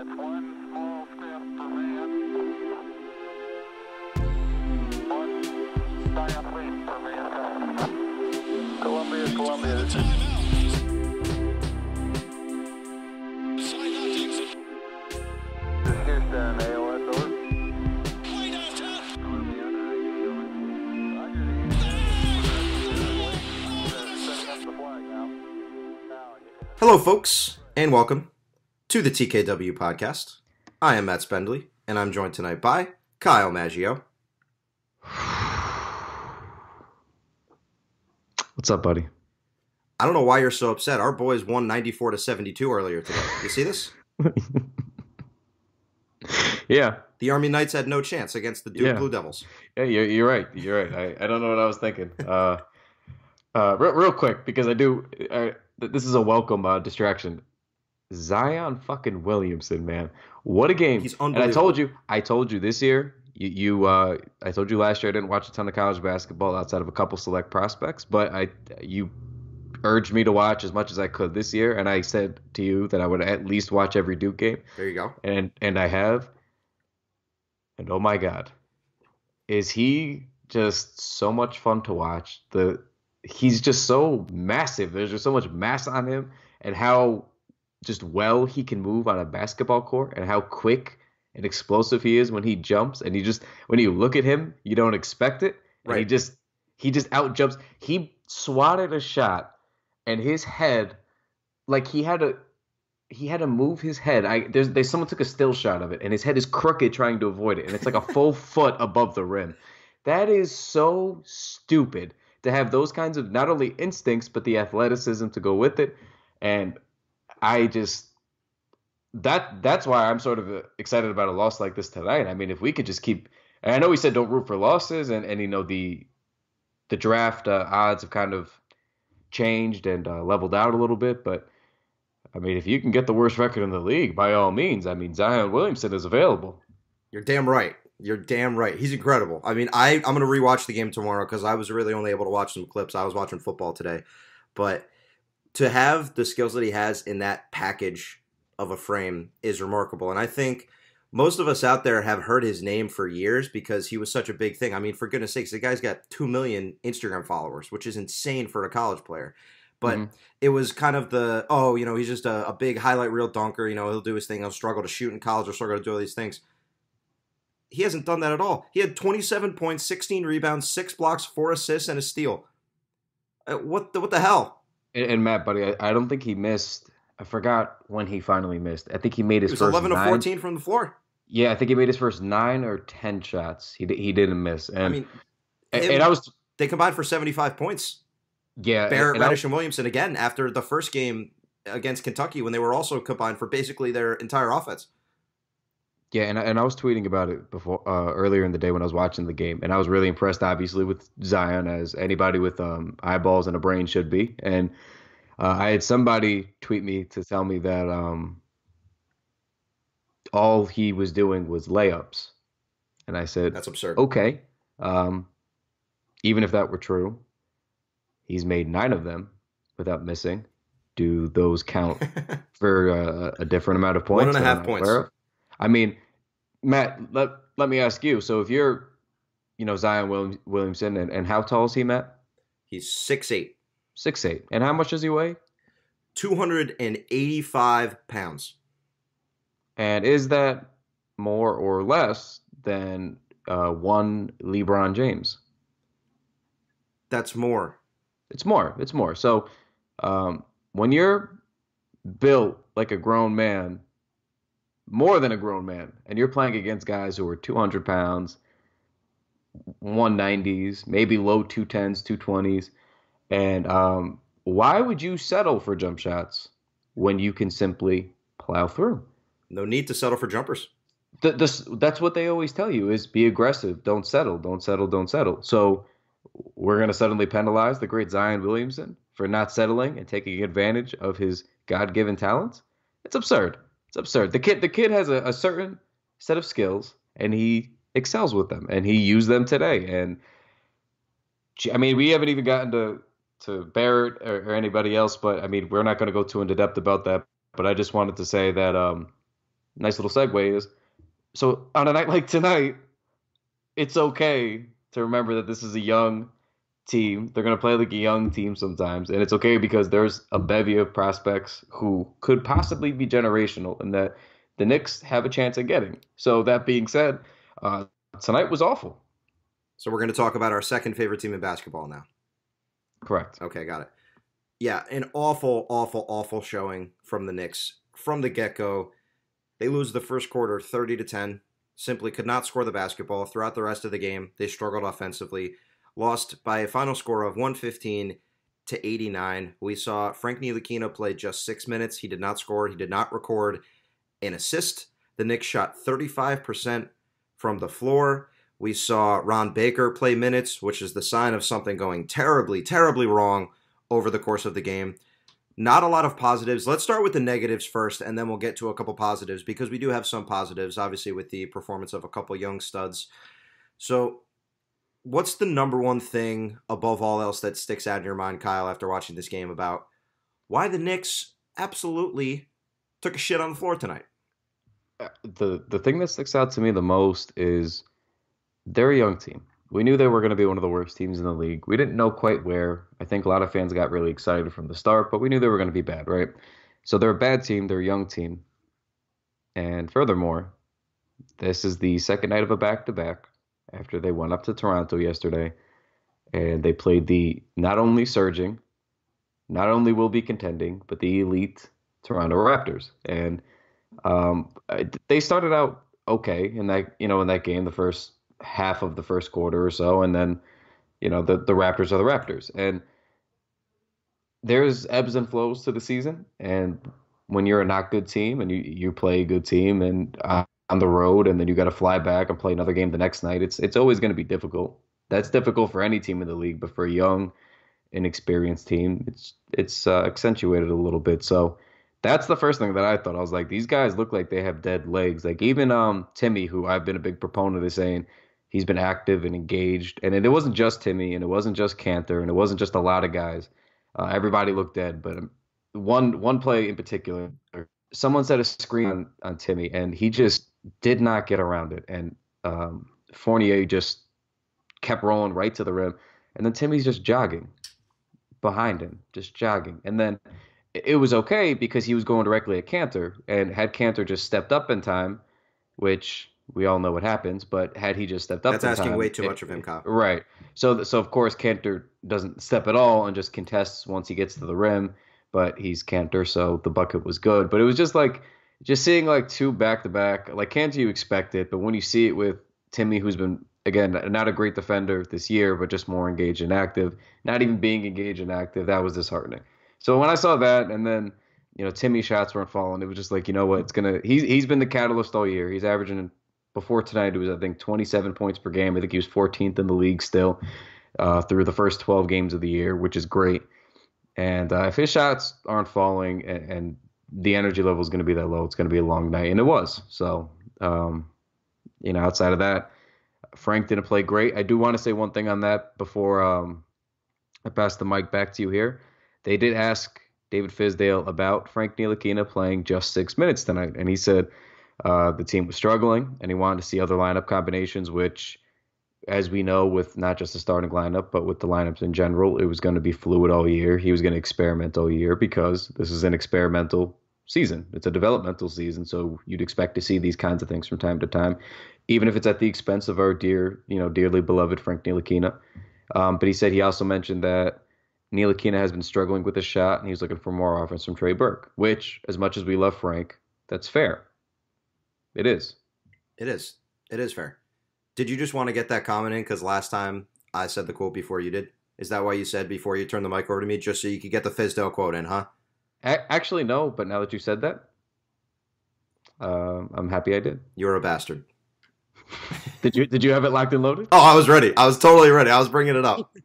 It's one small step for man, one giant leap for mankind. Columbia, this is... This is Houston, AOS, over. Hello, folks, and welcome to the TKW Podcast. I am Matt Spendley, and I'm joined tonight by Kyle Maggio. What's up, buddy? I don't know why you're so upset. Our boys won 94-72 earlier today. You see this? Yeah. The Army Knights had no chance against the Duke Blue Devils. Yeah, you're right. You're right. I don't know what I was thinking. Real quick, because this is a welcome distraction. Zion fucking Williamson, man, what a game! He's unbelievable. And I told you this year. I told you last year I didn't watch a ton of college basketball outside of a couple select prospects, but you urged me to watch as much as I could this year, and I said to you that I would at least watch every Duke game. There you go. And I have. And oh my God, is he just so much fun to watch? He's just so massive. There's just so much mass on him, and how just well he can move on a basketball court, and how quick and explosive he is when he jumps. And when you look at him, you don't expect it. And right. He just out jumps. He swatted a shot, and his head, like he had to move his head. Someone took a still shot of it, and his head is crooked trying to avoid it, and it's like a full foot above the rim. That is so stupid to have those kinds of not only instincts but the athleticism to go with it. And that's why I'm sort of excited about a loss like this tonight. I mean, if we could just keep, and I know we said don't root for losses, and the draft odds have kind of changed and leveled out a little bit, but I mean, if you can get the worst record in the league, by all means. I mean, Zion Williamson is available. You're damn right. He's incredible. I mean, I'm going to rewatch the game tomorrow because I was really only able to watch some clips. I was watching football today. But to have the skills that he has in that package of a frame is remarkable. And I think most of us out there have heard his name for years because he was such a big thing. I mean, for goodness sakes, the guy's got 2 million Instagram followers, which is insane for a college player. But it was kind of he's just a big highlight reel dunker. He'll do his thing. He'll struggle to shoot in college. He'll struggle to do all these things. He hasn't done that at all. He had 27 points, 16 rebounds, 6 blocks, 4 assists, and a steal. What the hell? And Matt, buddy, I don't think he missed. I forgot when he finally missed. I think he made his first 11 of 14 from the floor. Yeah, I think he made his first 9 or 10 shots. He didn't miss. And I mean, they combined for 75 points. Yeah, Barrett, Reddish, and Williamson again after the first game against Kentucky when they were also combined for basically their entire offense. Yeah, and I was tweeting about it before earlier in the day when I was watching the game, and I was really impressed, obviously, with Zion, as anybody with eyeballs and a brain should be. And I had somebody tweet me to tell me that all he was doing was layups, and I said, "That's absurd." Okay, even if that were true, he's made 9 of them without missing. Do those count for a different amount of points? 1.5 points. I mean, Matt, let me ask you. So if you're, Zion Williamson, and how tall is he, Matt? He's 6'8". 6'8". And how much does he weigh? 285 pounds. And is that more or less than one LeBron James? That's more. It's more. So when you're built like a grown man, more than a grown man, and you're playing against guys who are 200 pounds, 190s, maybe low 210s, 220s, and why would you settle for jump shots when you can simply plow through? No need to settle for jumpers. That's what they always tell you, is be aggressive, don't settle. So we're going to suddenly penalize the great Zion Williamson for not settling and taking advantage of his God-given talents? It's absurd. The kid has a certain set of skills, and he excels with them, and he used them today. And I mean, we haven't even gotten to Barrett or anybody else, but I mean, we're not going to go too into depth about that. But I just wanted to say that nice little segue is, so on a night like tonight, it's okay to remember that this is a young team. They're going to play like a young team sometimes. And it's okay because there's a bevy of prospects who could possibly be generational and that the Knicks have a chance at getting. So that being said, tonight was awful. So we're going to talk about our second favorite team in basketball now. Correct. Okay, got it. Yeah, an awful, awful, awful showing from the Knicks. From the get-go, they lose the first quarter 30-10. Simply could not score the basketball. Throughout the rest of the game, they struggled offensively. Lost by a final score of 115-89. We saw Frank Ntilikina play just 6 minutes. He did not score. He did not record an assist. The Knicks shot 35% from the floor. We saw Ron Baker play minutes, which is the sign of something going terribly, terribly wrong over the course of the game. Not a lot of positives. Let's start with the negatives first, and then we'll get to a couple positives, because we do have some positives, obviously, with the performance of a couple young studs. So what's the number one thing above all else that sticks out in your mind, Kyle, after watching this game about why the Knicks absolutely took a shit on the floor tonight? The thing that sticks out to me the most is they're a young team. We knew they were going to be one of the worst teams in the league. We didn't know quite where. I think a lot of fans got really excited from the start, but we knew they were going to be bad, right? So they're a bad team. They're a young team. And furthermore, this is the second night of a back-to-back after they went up to Toronto yesterday. And they played the not only surging, not only will be contending, but the elite Toronto Raptors. And they started out okay in that game, the first half of the first quarter or so, and then the Raptors are the Raptors, and there's ebbs and flows to the season. And when you're a not good team and you play a good team and on the road, and then you got to fly back and play another game the next night, it's always going to be difficult. That's difficult for any team in the league, but for a young, inexperienced team, it's accentuated a little bit. So that's the first thing that I thought. I was like, these guys look like they have dead legs. Like even Timmy, who I've been a big proponent of saying he's been active and engaged. And it wasn't just Timmy, and it wasn't just Cantor, and it wasn't just a lot of guys. Everybody looked dead. But one play in particular, someone set a screen on Timmy, and he just did not get around it. And Fournier just kept rolling right to the rim. And then Timmy's just jogging behind him, just jogging. And then it was okay because he was going directly at Cantor, and had Cantor just stepped up in time, which we all know what happens, but had he just stepped up in time... That's asking way too much of him, Kyle. Right. So of course, Cantor doesn't step at all and just contests once he gets to the rim, but he's Cantor, so the bucket was good. But it was just seeing like two back-to-back, like Cantor you expect it, but when you see it with Timmy, who's been, again, not a great defender this year, but just more engaged and active, not even being engaged and active, that was disheartening. So when I saw that, and then Timmy's shots weren't falling, it was just like, you know what, he's been the catalyst all year. He's averaging, before tonight, it was I think 27 points per game. I think he was 14th in the league still through the first 12 games of the year, which is great. And if his shots aren't falling and the energy level is going to be that low, it's going to be a long night, and it was. So outside of that, Frank didn't play great. I do want to say one thing on that before I pass the mic back to you here. They did ask David Fizdale about Frank Ntilikina playing just 6 minutes tonight, and he said the team was struggling, and he wanted to see other lineup combinations, which, as we know, with not just the starting lineup, but with the lineups in general, it was going to be fluid all year. He was going to experiment all year because this is an experimental season. It's a developmental season, so you'd expect to see these kinds of things from time to time, even if it's at the expense of our dearly beloved Frank Ntilikina. But he said he also mentioned that Ntilikina has been struggling with his shot, and he's looking for more offense from Trey Burke, which, as much as we love Frank, that's fair. It is. It is. It is fair. Did you just want to get that comment in because last time I said the quote before you did? Is that why you said before you turned the mic over to me, just so you could get the Fizdale quote in, huh? Actually, no, but now that you said that, I'm happy I did. You're a bastard. Did you have it locked and loaded? Oh, I was ready. I was totally ready. I was bringing it up.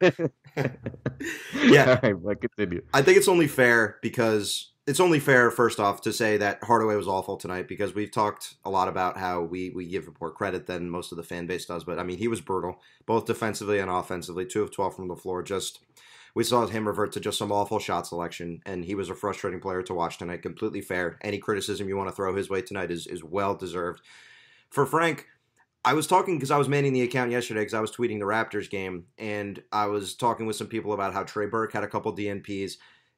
Yeah. All right, well, continue. I think it's only fair because it's only fair, first off, to say that Hardaway was awful tonight because we've talked a lot about how we give him more credit than most of the fan base does. But, I mean, he was brutal, both defensively and offensively. 2 of 12 from the floor. Just we saw him revert to just some awful shot selection, and he was a frustrating player to watch tonight. Completely fair. Any criticism you want to throw his way tonight is well deserved. For Frank, I was talking because I was manning the account yesterday because I was tweeting the Raptors game, and I was talking with some people about how Trey Burke had a couple DNPs.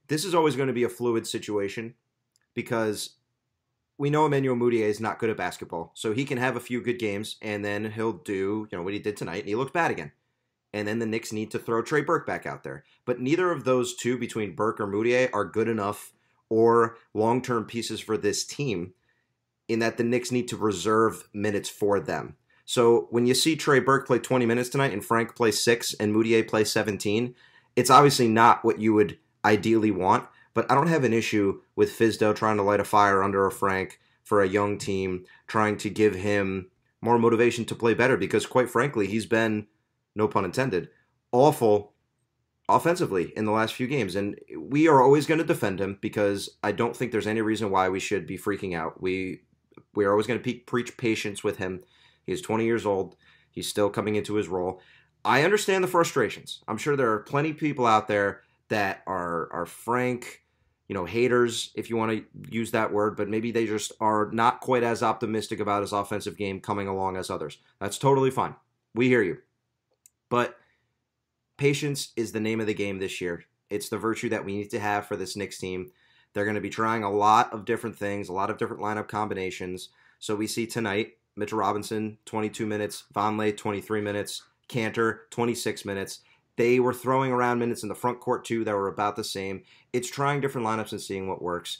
This is always going to be a fluid situation because we know Emmanuel Mudiay is not good at basketball, so he can have a few good games, and then he'll do what he did tonight, and he looked bad again. And then the Knicks need to throw Trey Burke back out there. But neither of those two, between Burke or Mudiay, are good enough or long-term pieces for this team in that the Knicks need to reserve minutes for them. So when you see Trey Burke play 20 minutes tonight and Frank play 6 and Mudiay play 17, it's obviously not what you would ideally want, but I don't have an issue with Fizdale trying to light a fire under a Frank for a young team, trying to give him more motivation to play better because, quite frankly, he's been, no pun intended, awful offensively in the last few games. And we are always going to defend him because I don't think there's any reason why we should be freaking out. We are always going to preach patience with him. He's 20 years old. He's still coming into his role. I understand the frustrations. I'm sure there are plenty of people out there that are Frank, haters, if you want to use that word, but maybe they just are not quite as optimistic about his offensive game coming along as others. That's totally fine. We hear you. But patience is the name of the game this year. It's the virtue that we need to have for this Knicks team. They're going to be trying a lot of different things, a lot of different lineup combinations. So we see tonight, Mitchell Robinson, 22 minutes, Vonleh, 23 minutes, Cantor, 26 minutes. They were throwing around minutes in the front court, too, that were about the same. It's trying different lineups and seeing what works.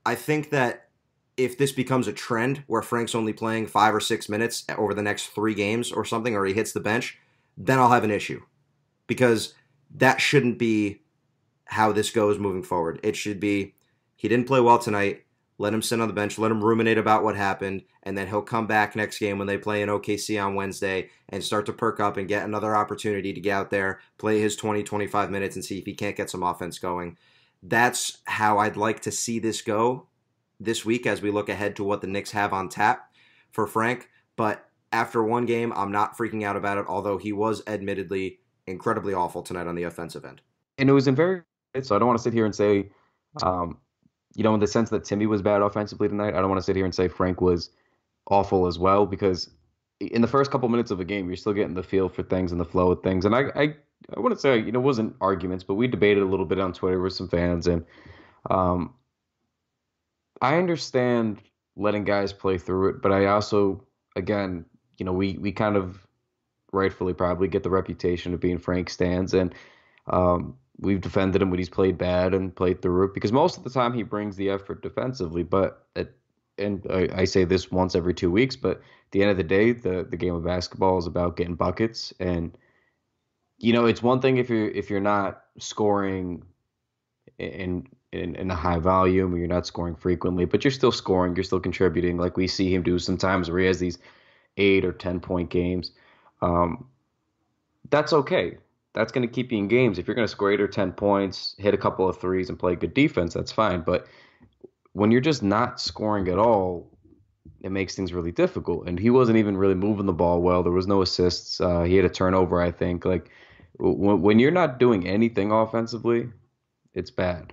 I think that if this becomes a trend where Frank's only playing 5 or 6 minutes over the next 3 games or something, or he hits the bench, then I'll have an issue. Because that shouldn't be how this goes moving forward. It should be, he didn't play well tonight, let him sit on the bench, let him ruminate about what happened, and then he'll come back next game when they play in OKC on Wednesday and start to perk up and get another opportunity to get out there, play his 20, 25 minutes and see if he can't get some offense going. That's how I'd like to see this go this week as we look ahead to what the Knicks have on tap for Frank. But after one game, I'm not freaking out about it, although he was admittedly incredibly awful tonight on the offensive end. And it was in very, so I don't want to sit here and say, in the sense that Timmy was bad offensively tonight, I don't want to sit here and say Frank was awful as well, because in the first couple minutes of a game, you're still getting the feel for things and the flow of things. And I wouldn't say, it wasn't arguments, but we debated a little bit on Twitter with some fans. And I understand letting guys play through it, but I also, again, we kind of rightfully probably get the reputation of being Frank stans. And we've defended him when he's played bad and played through it, because most of the time he brings the effort defensively. But I say this once every 2 weeks, but at the end of the day, the game of basketball is about getting buckets. And it's one thing if you're not scoring in a high volume, or you're not scoring frequently, but you're still scoring, you're still contributing, like we see him do sometimes where he has these 8 or 10 point games. That's okay. That's going to keep you in games. If you're going to score 8 or 10 points, hit a couple of threes, and play good defense, that's fine. But when you're just not scoring at all, it makes things really difficult. And he wasn't even really moving the ball well. There was no assists. He had a turnover, I think. Like, when you're not doing anything offensively, it's bad.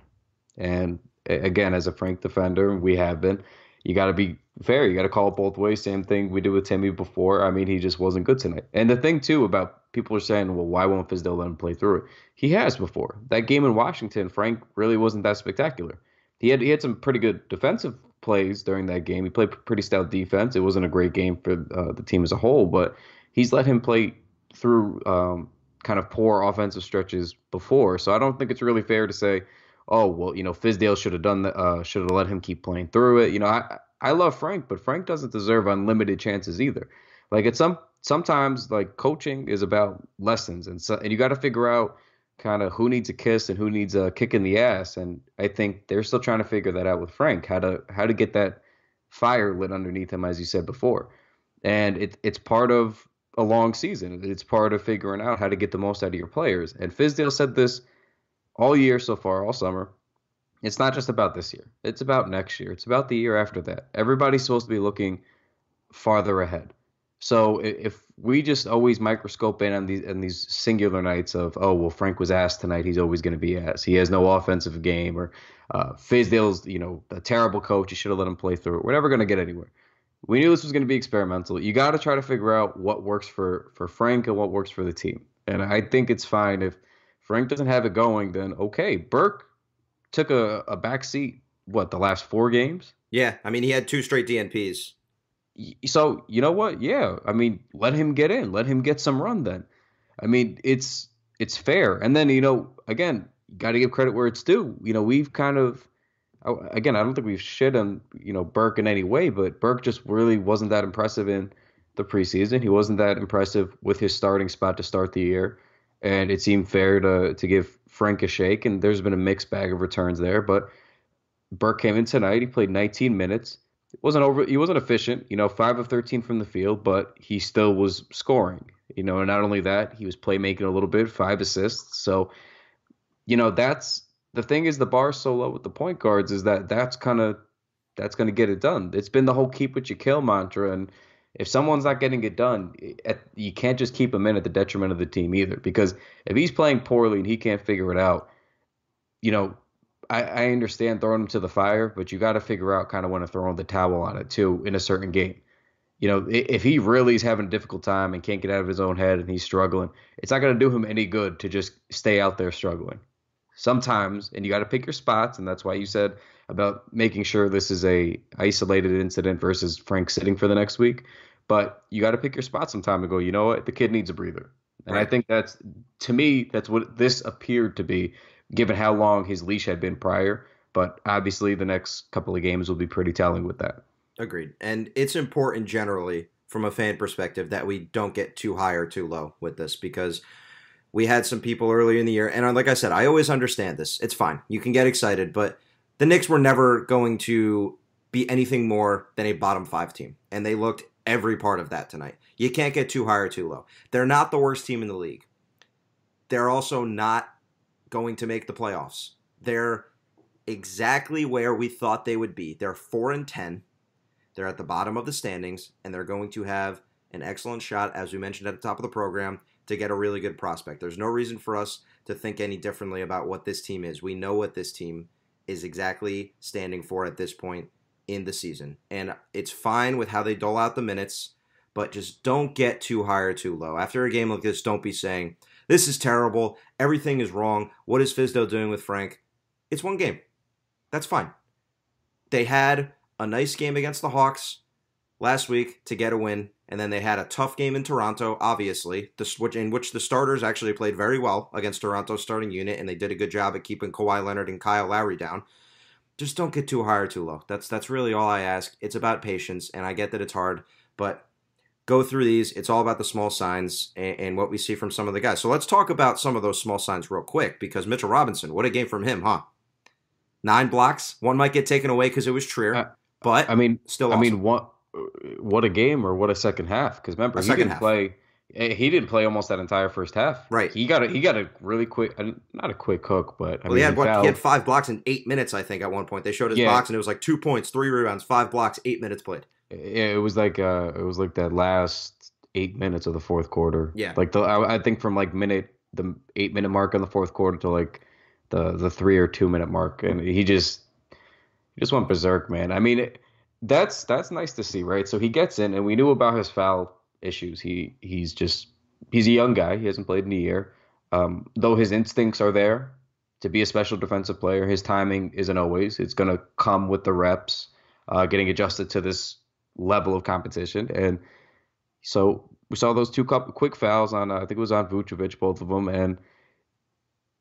And again, as a Frank defender, we have been, you got to be fair. You got to call it both ways. Same thing we did with Timmy before. I mean, he just wasn't good tonight. And the thing, too, about people are saying, well, why won't Fizdale let him play through it? He has before. That game in Washington, Frank really wasn't that spectacular. He had some pretty good defensive plays during that game. He played pretty stout defense. It wasn't a great game for the team as a whole, but he's let him play through kind of poor offensive stretches before. So I don't think it's really fair to say, oh, well, Fizdale should have done that, should have let him keep playing through it. I love Frank, but Frank doesn't deserve unlimited chances either. Like, sometimes like coaching is about lessons, and you got to figure out kind of who needs a kiss and who needs a kick in the ass. And I think they're still trying to figure that out with Frank, how to get that fire lit underneath him, as you said before. And it's part of a long season. It's part of figuring out how to get the most out of your players. And Fizdale said this all year so far, all summer. It's not just about this year. It's about next year. It's about the year after that. Everybody's supposed to be looking farther ahead. So if we just always microscope in on these singular nights of, oh well, Frank was ass tonight, he's always going to be ass. He has no offensive game, or Fizdale's a terrible coach. You should have let him play through it. We're never going to get anywhere. We knew this was going to be experimental. You got to try to figure out what works for Frank and what works for the team. And I think it's fine if Frank doesn't have it going. Then okay, Burke took a back seat. What, the last 4 games? Yeah, I mean he had 2 straight DNPs. So, you know what? Yeah. I mean, let him get in. Let him get some run then. I mean, it's fair. And then, again, you got to give credit where it's due. We've kind of, again, I don't think we've shit on, Burke in any way, but Burke just really wasn't that impressive in the preseason. He wasn't that impressive with his starting spot to start the year. And it seemed fair to give Frank a shake. And there's been a mixed bag of returns there. But Burke came in tonight. He played 19 minutes. He wasn't efficient, 5 of 13 from the field, but he still was scoring, and not only that, he was playmaking a little bit, 5 assists. So, that's the thing, is the bar so low with the point guards is that's going to get it done. It's been the whole keep what you kill mantra. And if someone's not getting it done, you can't just keep him in at the detriment of the team either, because if he's playing poorly and he can't figure it out, I understand throwing him to the fire, but you got to figure out kind of when to throw the towel on it too in a certain game. If he really is having a difficult time and can't get out of his own head and he's struggling, it's not going to do him any good to just stay out there struggling. Sometimes, and you got to pick your spots, and that's why you said about making sure this is a isolated incident versus Frank sitting for the next week. But you got to pick your spot sometime and go, you know what, the kid needs a breather. And right. I think to me, that's what this appeared to be, given how long his leash had been prior. But obviously the next couple of games will be pretty telling with that. Agreed. And it's important generally from a fan perspective that we don't get too high or too low with this, because we had some people earlier in the year, and like I said, I always understand this. It's fine. You can get excited, but the Knicks were never going to be anything more than a bottom 5 team, and they looked every part of that tonight. You can't get too high or too low. They're not the worst team in the league. They're also not going to make the playoffs. They're exactly where we thought they would be. They're 4-10. They're at the bottom of the standings, and they're going to have an excellent shot, as we mentioned at the top of the program, to get a really good prospect. There's no reason for us to think any differently about what this team is. We know what this team is exactly standing for at this point in the season. And it's fine with how they dole out the minutes, but just don't get too high or too low. After a game like this, don't be saying, this is terrible, everything is wrong, what is Fizdale doing with Frank? It's one game. That's fine. They had a nice game against the Hawks last week to get a win, and then they had a tough game in Toronto, obviously, in which the starters actually played very well against Toronto's starting unit, and they did a good job at keeping Kawhi Leonard and Kyle Lowry down. Just don't get too high or too low. That's really all I ask. It's about patience, and I get that it's hard, but go through these. It's all about the small signs and what we see from some of the guys. So let's talk about some of those small signs real quick, because Mitchell Robinson, what a game from him, huh? 9 blocks. One might get taken away because it was Trier, but still awesome. What a game, or what a second half. Because remember, he didn't play almost that entire first half. Right. He got a really quick, not a quick hook, but he had 5 blocks in 8 minutes, I think, at one point. They showed his box, and it was like 2 points, 3 rebounds, 5 blocks, 8 minutes played. It was like that last 8 minutes of the fourth quarter. Yeah. Like I think from like the 8-minute mark in the fourth quarter to like the 3 or 2 minute mark, and he just went berserk, man. I mean, that's nice to see, right? So he gets in, and we knew about his foul issues. He's a young guy. He hasn't played in a year. Though his instincts are there to be a special defensive player, his timing isn't always. It's going to come with the reps, getting adjusted to this level of competition. And so we saw those 2 quick fouls on, I think it was on Vucevic, both of them, and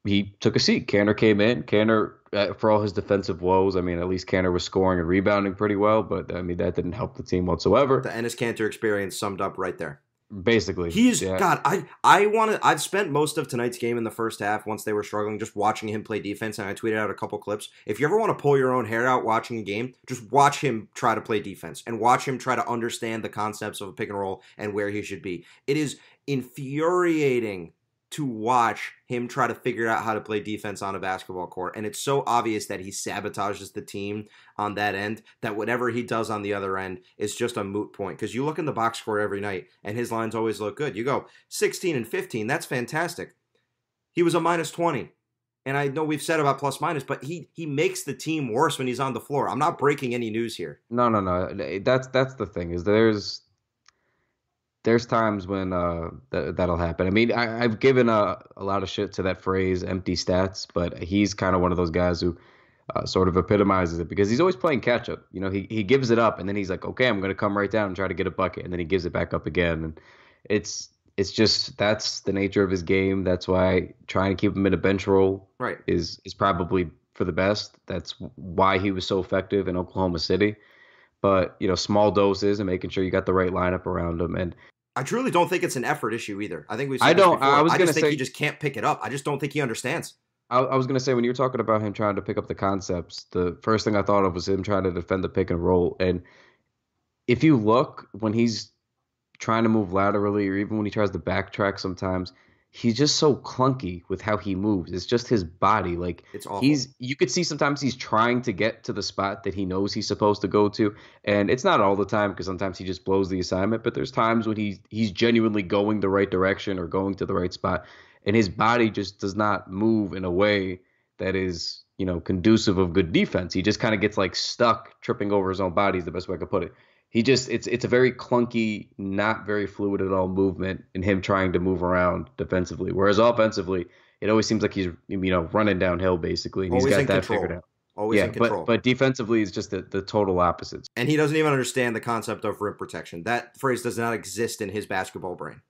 he took a seat. Kanter came in. Kanter, for all his defensive woes, I mean, at least Kanter was scoring and rebounding pretty well, but I mean, that didn't help the team whatsoever. The Enes Kanter experience summed up right there. Basically. God, I've spent most of tonight's game in the first half, once they were struggling, just watching him play defense, and I tweeted out a couple clips. If you ever want to pull your own hair out watching a game, just watch him try to play defense and watch him try to understand the concepts of a pick and roll and where he should be. It is infuriating to watch him try to figure out how to play defense on a basketball court. And it's so obvious that he sabotages the team on that end that whatever he does on the other end is just a moot point. Because you look in the box score every night and his lines always look good. You go 16 and 15, that's fantastic. He was a minus 20. And I know we've said about plus minus, but he makes the team worse when he's on the floor. I'm not breaking any news here. No. That's the thing is there's times when that'll happen. I mean, I've given a lot of shit to that phrase empty stats, but he's kind of one of those guys who sort of epitomizes it because he's always playing catch up. You know, he gives it up and then he's like, okay, I'm going to come right down and try to get a bucket. And then he gives it back up again. And it's just that's the nature of his game. That's why trying to keep him in a bench role is probably for the best. That's why he was so effective in Oklahoma City. But, you know, small doses and making sure you got the right lineup around him. And I truly don't think it's an effort issue either. I think we've said this before. I just think he just can't pick it up. I just don't think he understands. I was going to say, when you were talking about him trying to pick up the concepts, the first thing I thought of was him trying to defend the pick and roll. And if you look, when he's trying to move laterally or even when he tries to backtrack sometimes, he's just so clunky with how he moves. It's just his body. Like it's awful. You could see sometimes he's trying to get to the spot that he knows he's supposed to go to. And it's not all the time because sometimes he just blows the assignment, but there's times when he's genuinely going the right direction or going to the right spot. And his body just does not move in a way that is, you know, conducive of good defense. He just kind of gets like stuck tripping over his own body is the best way I could put it. It's a very clunky, not very fluid at all movement in him trying to move around defensively. Whereas offensively, it always seems like he's, you know, running downhill basically. And he's got that figured out. Always in control. But defensively is just the total opposites. And he doesn't even understand the concept of rim protection. That phrase does not exist in his basketball brain.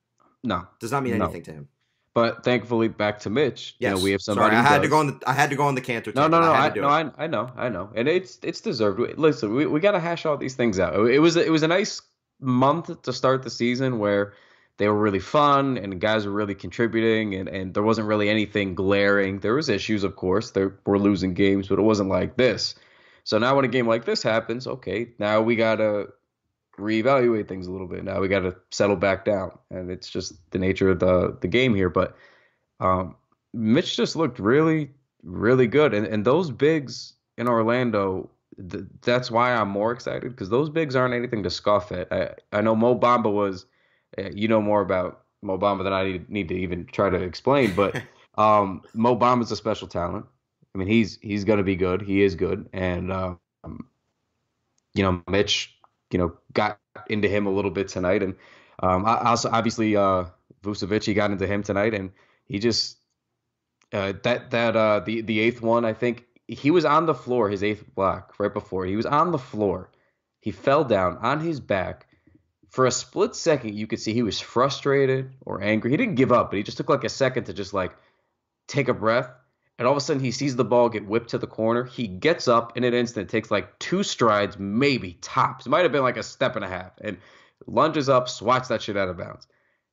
No. Does not mean anything to him. But thankfully, back to Mitch. Yes. You know, we have somebody. Sorry, I had to go on the canter. No. I know, and it's deserved. Listen, we got to hash all these things out. It was a nice month to start the season where they were really fun and guys were really contributing, and there wasn't really anything glaring. There was issues, of course. There were losing games, but it wasn't like this. So now when a game like this happens, okay, now we gotta reevaluate things a little bit. Now we got to settle back down, and it's just the nature of the game here. But Mitch just looked really, really good, and those bigs in Orlando. That's why I'm more excited because those bigs aren't anything to scoff at. I know Mo Bamba was. You know more about Mo Bamba than I need to even try to explain, but Mo Bamba's a special talent. I mean, he's going to be good. He is good, and you know, Mitch. You know, got into him a little bit tonight, and also obviously Vucevic, he got into him tonight, and he just the eighth one, I think he was on the floor, his eighth block right before he was on the floor, he fell down on his back. For a split second, you could see he was frustrated or angry. He didn't give up, but he just took like a second to just like take a breath. And all of a sudden, he sees the ball get whipped to the corner. He gets up in an instant, takes like 2 strides, maybe tops. It might have been like a step and a half. And lunges up, swats that shit out of bounds.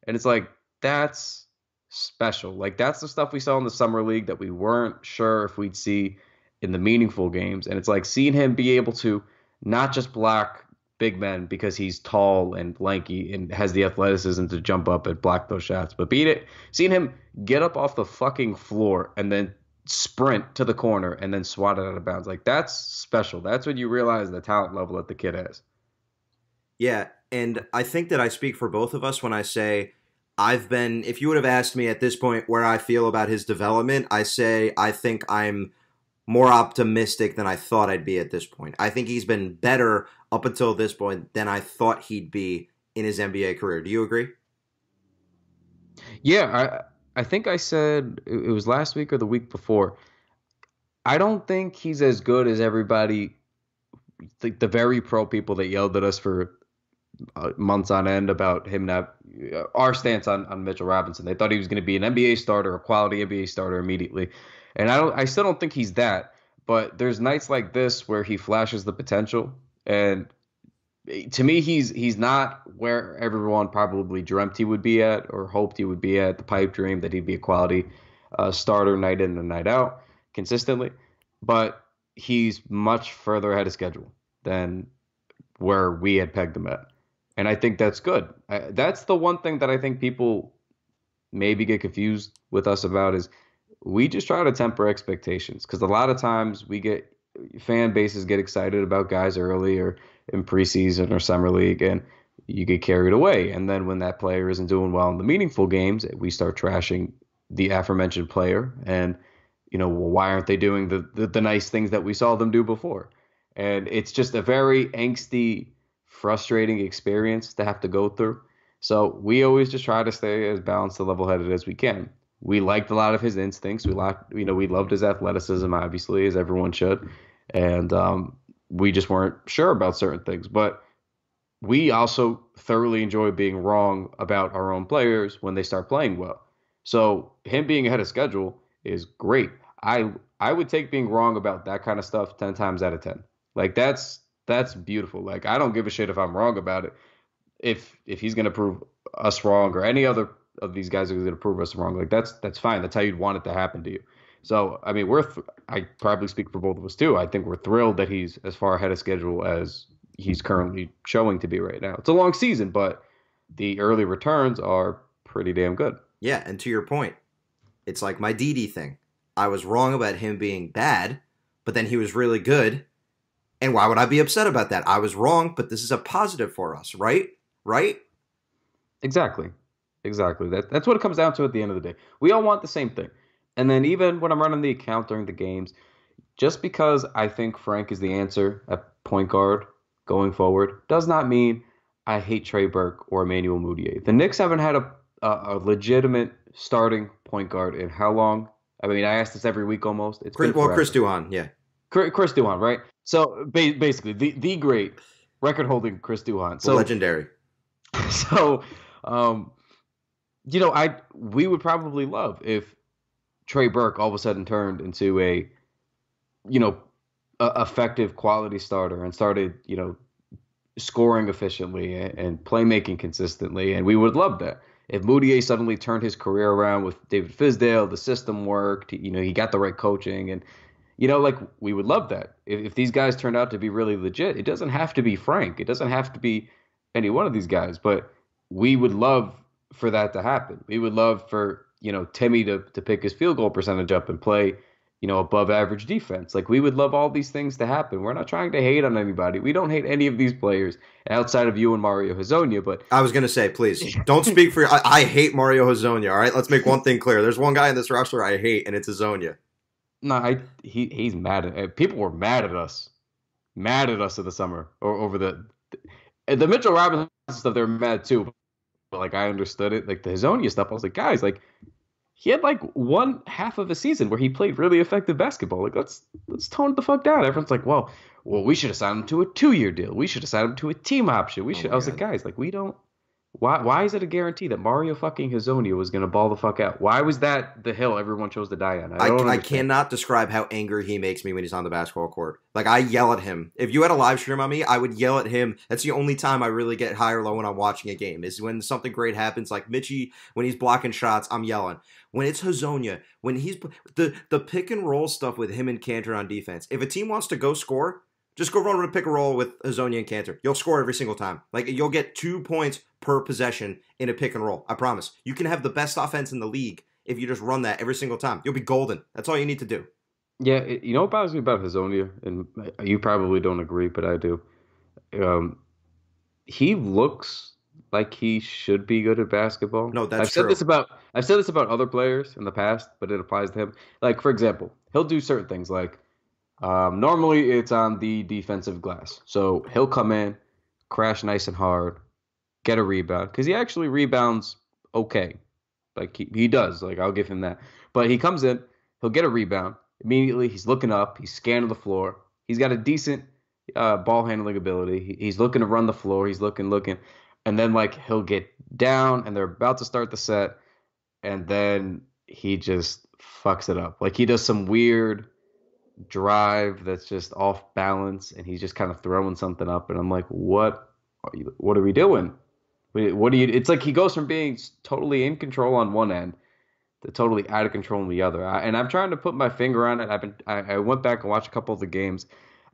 And it's like, that's special. Like, that's the stuff we saw in the Summer League that we weren't sure if we'd see in the meaningful games. And it's like seeing him be able to not just block big men because he's tall and lanky and has the athleticism to jump up and block those shots, but seeing him get up off the fucking floor and then sprint to the corner and then swat it out of bounds. Like, that's special. That's when you realize the talent level that the kid has. Yeah, and I think that I speak for both of us when I say if you would have asked me at this point where I feel about his development, I think I'm more optimistic than I thought I'd be at this point. I think he's been better up until this point than I thought he'd be in his NBA career. Do you agree? Yeah, I think I said it was last week or the week before. I don't think he's as good as everybody, the very pro people that yelled at us for months on end about him not our stance on Mitchell Robinson. They thought he was going to be an NBA starter, a quality NBA starter immediately. And I still don't think he's that. But there's nights like this where he flashes the potential. And to me, he's not where everyone probably dreamt he would be at or hoped he would be at, the pipe dream that he'd be a quality starter night in and night out consistently. But he's much further ahead of schedule than where we had pegged him at. And I think that's good. That's the one thing that I think people maybe get confused with us about is we just try to temper expectations because a lot of times fan bases get excited about guys early or in preseason or summer league and you get carried away. And then when that player isn't doing well in the meaningful games, we start trashing the aforementioned player. And, well, why aren't they doing the nice things that we saw them do before? And it's just a very angsty, frustrating experience to have to go through. So we always just try to stay as balanced and level-headed as we can. We liked a lot of his instincts. We loved his athleticism, obviously, as everyone should. And we just weren't sure about certain things. But we also thoroughly enjoy being wrong about our own players when they start playing well. So him being ahead of schedule is great. I would take being wrong about that kind of stuff 10 times out of 10. Like that's beautiful. Like I don't give a shit if I'm wrong about it. If he's going to prove us wrong or any other of these guys are going to prove us wrong, like that's fine. That's how you'd want it to happen to you. So, I mean, I probably speak for both of us too. I think we're thrilled that he's as far ahead of schedule as he's currently showing to be right now. It's a long season, but the early returns are pretty damn good. Yeah, and to your point, it's like my Didi thing. I was wrong about him being bad, but then he was really good. And why would I be upset about that? I was wrong, but this is a positive for us, right? Right? Exactly. That's what it comes down to at the end of the day. We all want the same thing. And then even when I'm running the account during the games, just because I think Frank is the answer at point guard going forward does not mean I hate Trey Burke or Emmanuel Mudiay. The Knicks haven't had a legitimate starting point guard in how long? I mean, I ask this every week almost. Chris Duhon, yeah. Chris Duhon, right? So basically, the great record-holding Chris Duhon. So legendary. So, we would probably love if Trey Burke all of a sudden turned into a effective quality starter and started, scoring efficiently and playmaking consistently, and we would love that. If Mudiay suddenly turned his career around with David Fizdale, the system worked, he got the right coaching, and we would love that. If these guys turned out to be really legit, it doesn't have to be Frank, it doesn't have to be any one of these guys, but we would love for that to happen. We would love for Timmy to pick his field goal percentage up and play above average defense. Like, we would love all these things to happen. We're not trying to hate on anybody. We don't hate any of these players outside of you and Mario Hezonja. But I was going to say, please, don't speak for I hate Mario Hezonja, all right? Let's make one thing clear. There's one guy in this roster I hate, and it's Hezonja. No, he's mad at people were mad at us in the summer or over the Mitchell Robinson stuff. They were mad too, but I understood it. Like the Hezonja stuff, I was like, guys, he had one half of a season where he played really effective basketball. Let's tone it the fuck down. Everyone's like, well, we should have signed him to a 2-year deal. We should have signed him to a team option. I was like, guys, we don't. Why is it a guarantee that Mario fucking Hezonja was going to ball the fuck out? Why was that the hill everyone chose to die on? I cannot describe how angry he makes me when he's on the basketball court. I yell at him. If you had a live stream on me, I would yell at him. That's the only time I really get high or low when I'm watching a game, is when something great happens. Like Mitchy, when he's blocking shots, I'm yelling. When it's Hezonja, when he's the pick and roll stuff with him and Cantor on defense. If a team wants to go score, just go run a pick and roll with Hezonja and Cantor. You'll score every single time. You'll get 2 points per possession in a pick and roll. I promise. You can have the best offense in the league if you just run that every single time. You'll be golden. That's all you need to do. Yeah, what bothers me about Hezonja, and you probably don't agree, but I do. He looks like he should be good at basketball. No, that's true. I've said this about other players in the past, but it applies to him. For example, he'll do certain things normally it's on the defensive glass. So he'll come in, crash nice and hard, get a rebound, because he actually rebounds okay. He does. I'll give him that. But he comes in, he'll get a rebound. Immediately, he's looking up. He's scanning the floor. He's got a decent ball handling ability. He's looking to run the floor. He's looking. And then, he'll get down, and they're about to start the set, and then he just fucks it up. He does some weird drive that's just off balance, and he's just kind of throwing something up, and I'm like, what are we doing? What do you? It's he goes from being totally in control on one end to totally out of control on the other. And I'm trying to put my finger on it. I went back and watched a couple of the games.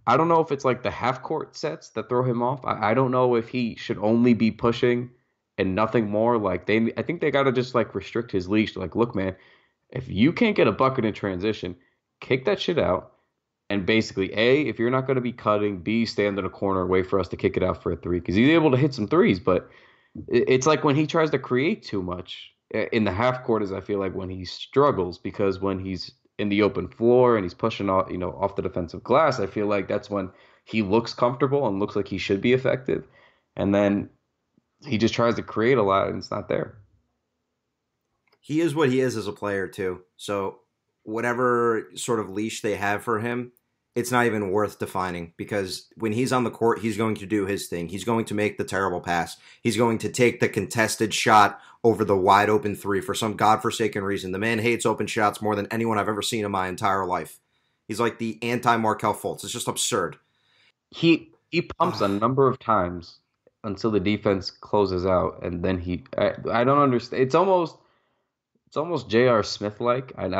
I don't know if it's the half court sets that throw him off. I don't know if he should only be pushing and nothing more. Like I think they got to just like restrict his leash. Like, look, man, if you can't get a bucket in transition, kick that shit out. And basically, A, if you're not going to be cutting, B, stand in a corner, wait for us to kick it out for a three. Because he's able to hit some threes, but it's like when he tries to create too much in the half court is I feel like when he struggles because when he's in the open floor and he's pushing off, off the defensive glass, I feel like that's when he looks comfortable and looks like he should be effective. And then he just tries to create a lot and it's not there. He is what he is as a player too. So whatever sort of leash they have for him, it's not even worth defining because when he's on the court, he's going to do his thing. He's going to make the terrible pass. He's going to take the contested shot over the wide open three for some godforsaken reason. The man hates open shots more than anyone I've ever seen in my entire life. He's like the anti-Markelle Fultz. It's just absurd. He pumps a number of times until the defense closes out, and then I don't understand. It's almost J.R. Smith like, and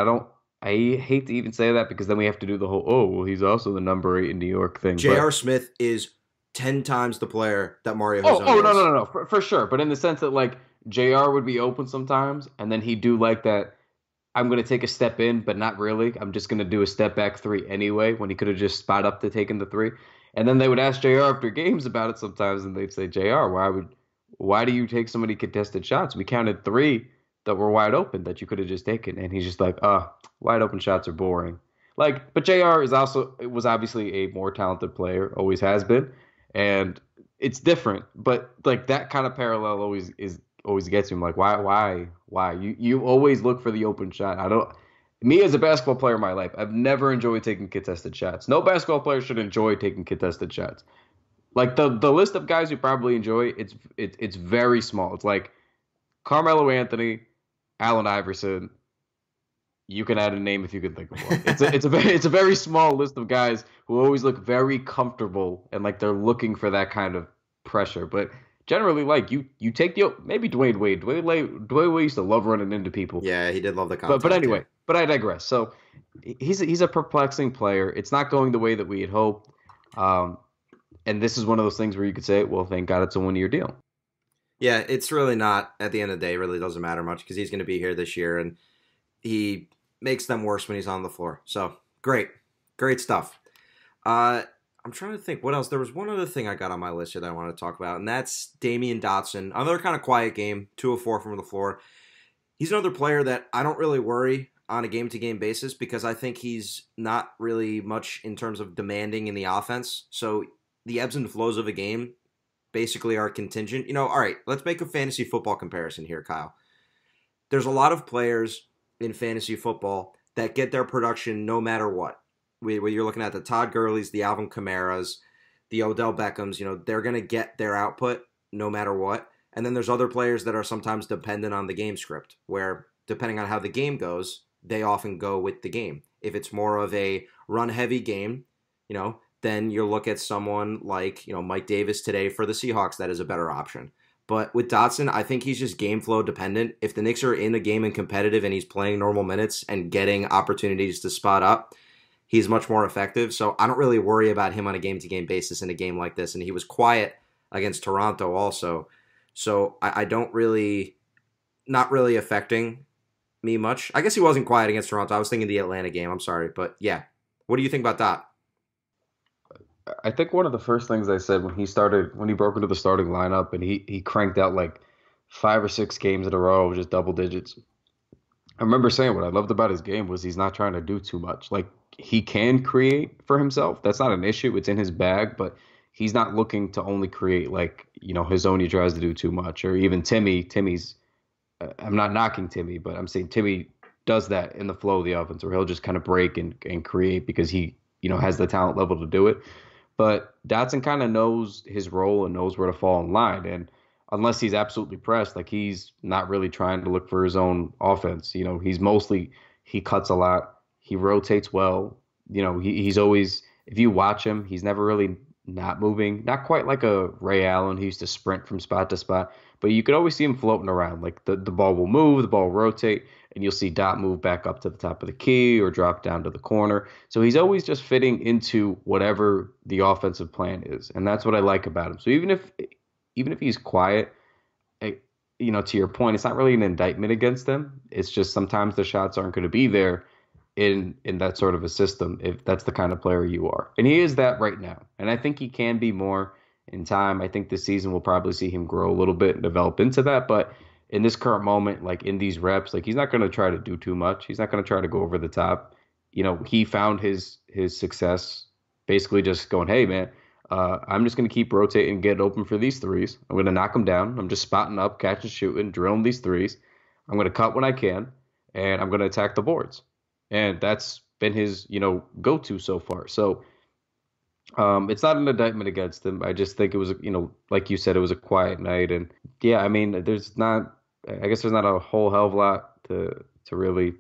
I hate to even say that because then we have to do the whole, well, he's also the number 8 in New York thing. J.R. Smith is 10 times the player that Mario Hezonja is. No, for sure. But in the sense that, like, J.R. would be open sometimes, and then he'd do, like, that, I'm going to take a step in, but not really. I'm just going to do a step back three anyway, when he could have just spot up to taking the three. And then they would ask J.R. after games about it sometimes, and they'd say, J.R., why do you take so many contested shots? We counted 3 that were wide open that you could have just taken. And he's just like, wide open shots are boring. Like, but JR was obviously a more talented player, always has been. And it's different. But like that kind of parallel always gets me. I'm like, why? You always look for the open shot. Me as a basketball player in my life, I've never enjoyed taking contested shots. No basketball player should enjoy taking contested shots. Like the list of guys who probably enjoy it's very small. It's like Carmelo Anthony, Allen Iverson. You can add a name if you can think of one. It's a very small list of guys who always look very comfortable and like they're looking for that kind of pressure. But generally, like you take maybe Dwayne Wade. Dwayne Wade used to love running into people. Yeah, he did love the contact. But anyway, but I digress. So he's a perplexing player. It's not going the way that we had hoped. And this is one of those things where you could say, well, thank God it's a 1-year deal. Yeah, it's really not, at the end of the day, it really doesn't matter much because he's going to be here this year, and he makes them worse when he's on the floor. So, great stuff. I'm trying to think what else. There was one other thing I got on my list here that I want to talk about, and that's Damian Dotson. Another kind of quiet game, 2 of 4 from the floor. He's another player that I don't really worry on a game-to-game basis because I think he's not really much in terms of demanding in the offense. So, the ebbs and flows of a game basically are contingent. All right, let's make a fantasy football comparison here, Kyle. There's a lot of players in fantasy football that get their production no matter what. Whether you're looking at the Todd Gurley's, the Alvin Kamara's, the Odell Beckham's, they're going to get their output no matter what. And then there's other players that are sometimes dependent on the game script, where depending on how the game goes, they often go with the game. If it's more of a run-heavy game, then you'll look at someone like, Mike Davis today for the Seahawks. That is a better option. But with Dotson, I think he's just game flow dependent. If the Knicks are in a game and competitive and he's playing normal minutes and getting opportunities to spot up, he's much more effective. So I don't really worry about him on a game-to-game basis in a game like this. And he was quiet against Toronto also. So I don't really, not really affecting me much. I guess he wasn't quiet against Toronto. I was thinking the Atlanta game. I'm sorry. But yeah, what do you think about Dot? I think one of the first things I said when he broke into the starting lineup and he cranked out like 5 or 6 games in a row, just double digits. I remember saying what I loved about his game was he's not trying to do too much. Like he can create for himself. That's not an issue. It's in his bag, but he's not looking to only create like, his own. He tries to do too much, or even Timmy's, I'm not knocking Timmy, but I'm saying Timmy does that in the flow of the offense where he'll just kind of break and create because he, has the talent level to do it. But Dotson kind of knows his role and knows where to fall in line. And unless he's absolutely pressed, like he's not really trying to look for his own offense. He cuts a lot. He rotates well. He's always, if you watch him, he's never really not moving. Not quite like a Ray Allen who used to sprint from spot to spot. But you could always see him floating around. Like the ball will move, the ball will rotate, and you'll see Dot move back up to the top of the key or drop down to the corner. So he's always just fitting into whatever the offensive plan is. And that's what I like about him. So even if he's quiet, to your point, it's not really an indictment against them. It's just sometimes the shots aren't going to be there in that sort of a system if that's the kind of player you are. And he is that right now. And I think he can be more in time. I think this season we'll probably see him grow a little bit and develop into that. But in this current moment, like in these reps, like he's not going to try to do too much. He's not going to try to go over the top. He found his success basically just going, hey, man, I'm just going to keep rotating, get open for these threes. I'm going to knock them down. I'm just spotting up, catching, shooting, drilling these threes. I'm going to cut when I can, and I'm going to attack the boards. And that's been his, go-to so far. So it's not an indictment against him. I just think it was, like you said, it was a quiet night. And yeah, I mean, there's not a whole hell of a lot to really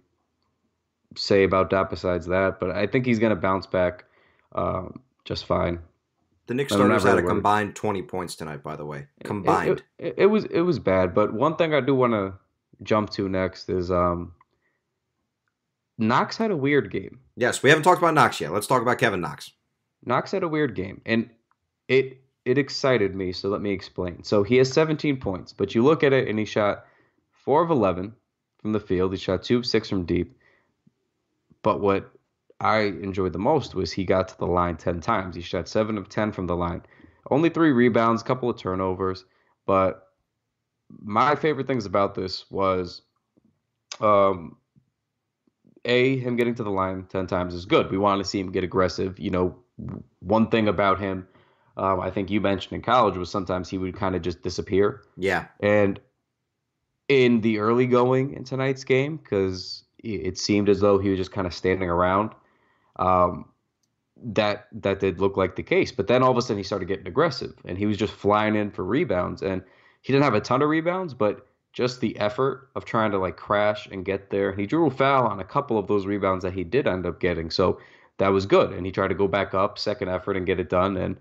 say about that besides that. But I think he's going to bounce back just fine. The Knicks starters had a combined 20 points tonight, by the way. Combined. It was bad. But one thing I do want to jump to next is Knox had a weird game. Yes, we haven't talked about Knox yet. Let's talk about Kevin Knox. Knox had a weird game, and it excited me, so let me explain. So he has 17 points, but you look at it, and he shot 4 of 11 from the field. He shot 2 of 6 from deep. But what I enjoyed the most was he got to the line 10 times. He shot 7 of 10 from the line. Only 3 rebounds, a couple of turnovers. But my favorite things about this was, him getting to the line 10 times is good. We want to see him get aggressive. One thing about him, I think you mentioned in college, was sometimes he would kind of just disappear. Yeah. And in the early going in tonight's game, because it seemed as though he was just kind of standing around, that did look like the case. But then all of a sudden he started getting aggressive, and he was just flying in for rebounds. And he didn't have a ton of rebounds, but just the effort of trying to crash and get there. He drew a foul on a couple of those rebounds that he did end up getting. So that was good. And he tried to go back up, second effort, and get it done. And,